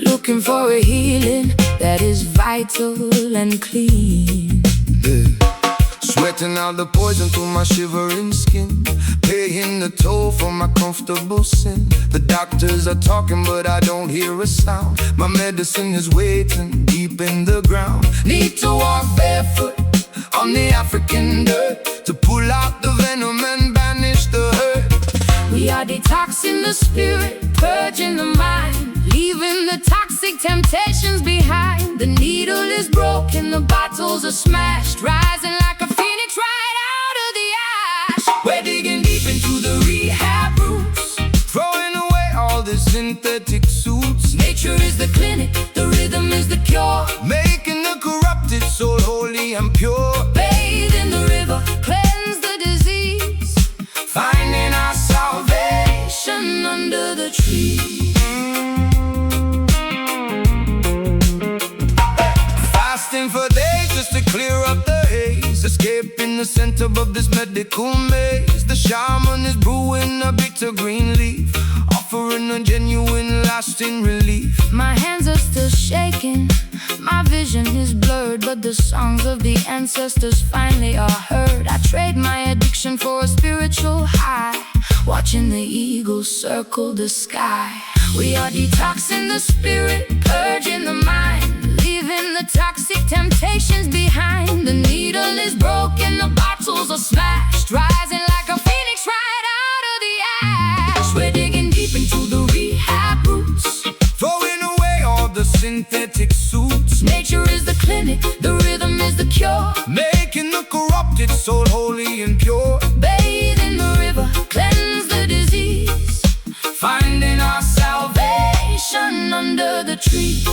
looking for a healing that is vital and clean. Sweating out the poison through my shivering skin, paying the toll for my comfortable sin. The doctors are talking but I don't hear a sound. My medicine is waiting deep in the ground. Need to walk barefoot on the African dirt to pull out the venom and banish the hurt. We are detoxing the spirit, purging the mind, leaving the toxic temptations behind. The needle is broken, the bottles are smashed, rising like a phoenix right out of the ash. We're digging deep into the rehab roots, throwing away all the synthetic suits. Nature is the clinic, the rhythm is the cure, making the corrupted soul holy and pure. bathe in the river, cleanse the disease, Finding our salvation under the tree. Fasting for days just to clear up the haze, escaping the center of this medical maze. The shaman is brewing a bitter green leaf, offering a genuine lasting relief. My hands are still shaking, my vision is blurred, but the songs of the ancestors finally are heard. I trade my addiction for a spiritual high, watching the eagles circle the sky. We are detoxing the spirit, purging the mind, leaving the toxic temptations behind. The needle is broken, the bottles are smashed, rising like a phoenix right out of the ash. We're digging deep into the rehab roots, Throwing away all the synthetic suits, nature is the clinic, the rhythm is the cure, making the corrupted soul holy and pure. bathe in the river, cleanse the disease, Finding our salvation under the tree.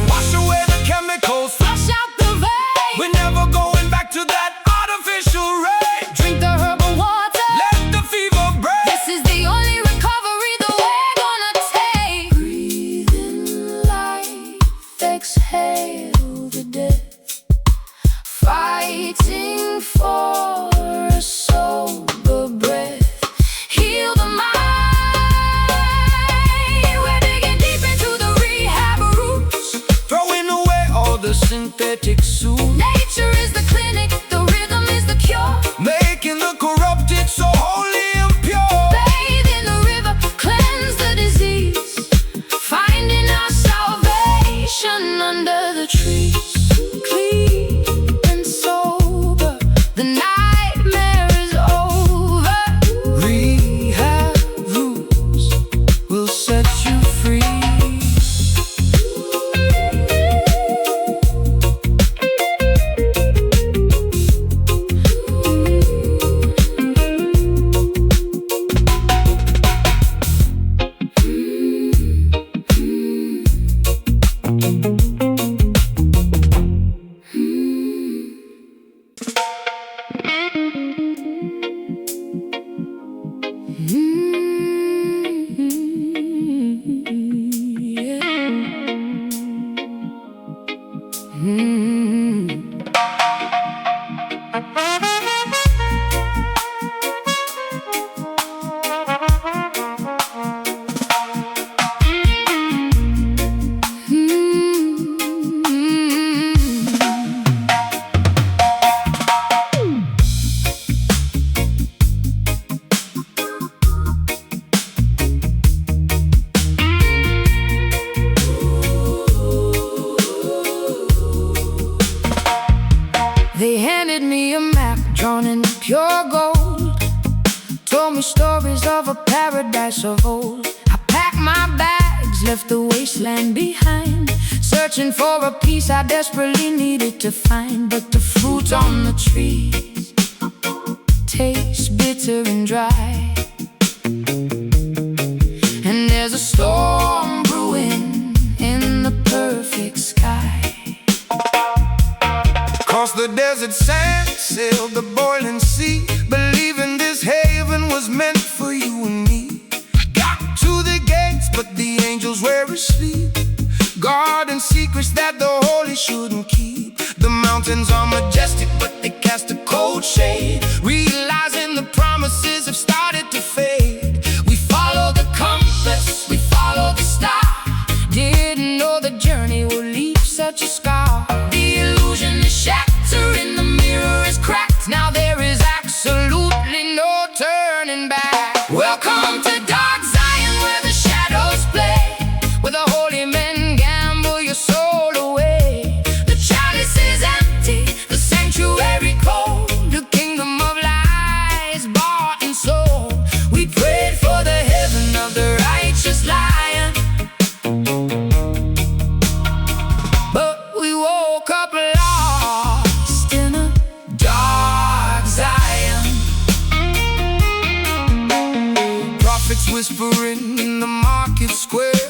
wash away the chemicals. Flush out the vein, We're never going back to that artificial rain. drink the herbal water, Let the fever break. this is the only recovery that we're gonna take. Breathe in life, exhale the death, fighting for a sober breath. Heal the mind, we're digging deep into the rehab roots. Throwing away all the synthetic suits, Nature is the clinic, the rhythm is the cure, making the corrupted so holy and pure. bathe in the river, cleanse the disease, finding our salvation under the trees. Clean and sober, the nightmare is over. Rehab rules will set you free. paradise of old. I packed my bags, left the wasteland behind, searching for a piece I desperately needed to find. But the fruit on the trees tastes bitter and dry, and there's a storm brewing in the perfect sky. Across the desert sand, sailed the boiling sea, believing this haven was meant for you and me. Got to the gates, but the angels were asleep, guarding secrets that the holy shouldn't keep. The mountains are majestic, but they cast a cold shade, realizing the promises have started to fade. We follow the compass, we follow the star, didn't know the journey would leave such a scar. The illusion is shattering, the mirror is cracked, now there is absolutely no turning back. Welcome to dark Zion, where the shadows play, where the holy men gamble your soul away. The chalice is empty, the sanctuary cold, the kingdom of lies bought and sold. We prayed for the heaven of the righteous lion, but we woke up lost in a dark Zion. Prophets whispering in the market square,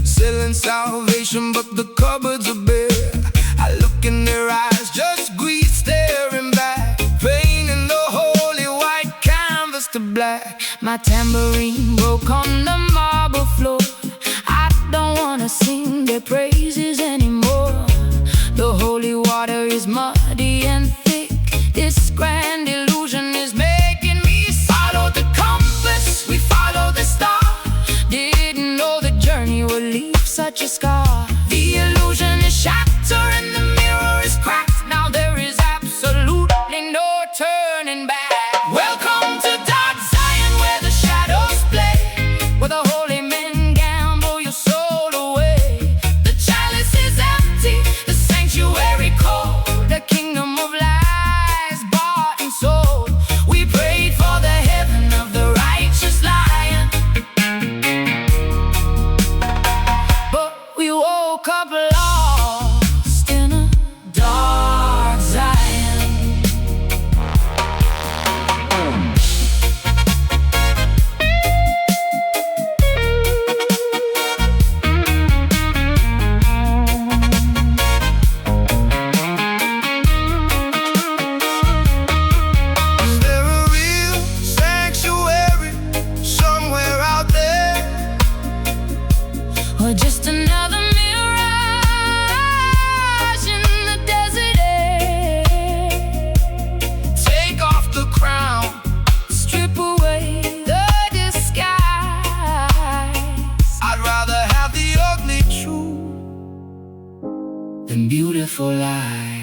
selling salvation, but the cupboards are bare. I look in their eyes, just greed staring back, painting the holy white canvas to black. My tambourine broke on the marble floor, I don't wanna sing their praises anymore. The holy water is muddy and thick, this grand illusion is making me follow the compass, we follow the star, didn't know the journey would leave such a scar. The illusion is shattering, the mirror is cracked, now there is absolutely no turning back. Welcome to dark Zion, where the shadows play, where the holy men gamble your soul away. The chalice is empty, the sanctuary cold, the kingdom of lies bought and sold. We prayed for the heaven of the righteous lion, but we woke up lost in a dark Zion. Is there a real sanctuary somewhere out there? Or just another mirage in the desert air? Take off the crown, Strip away the disguise, I'd rather have the ugly truth than beautiful lies.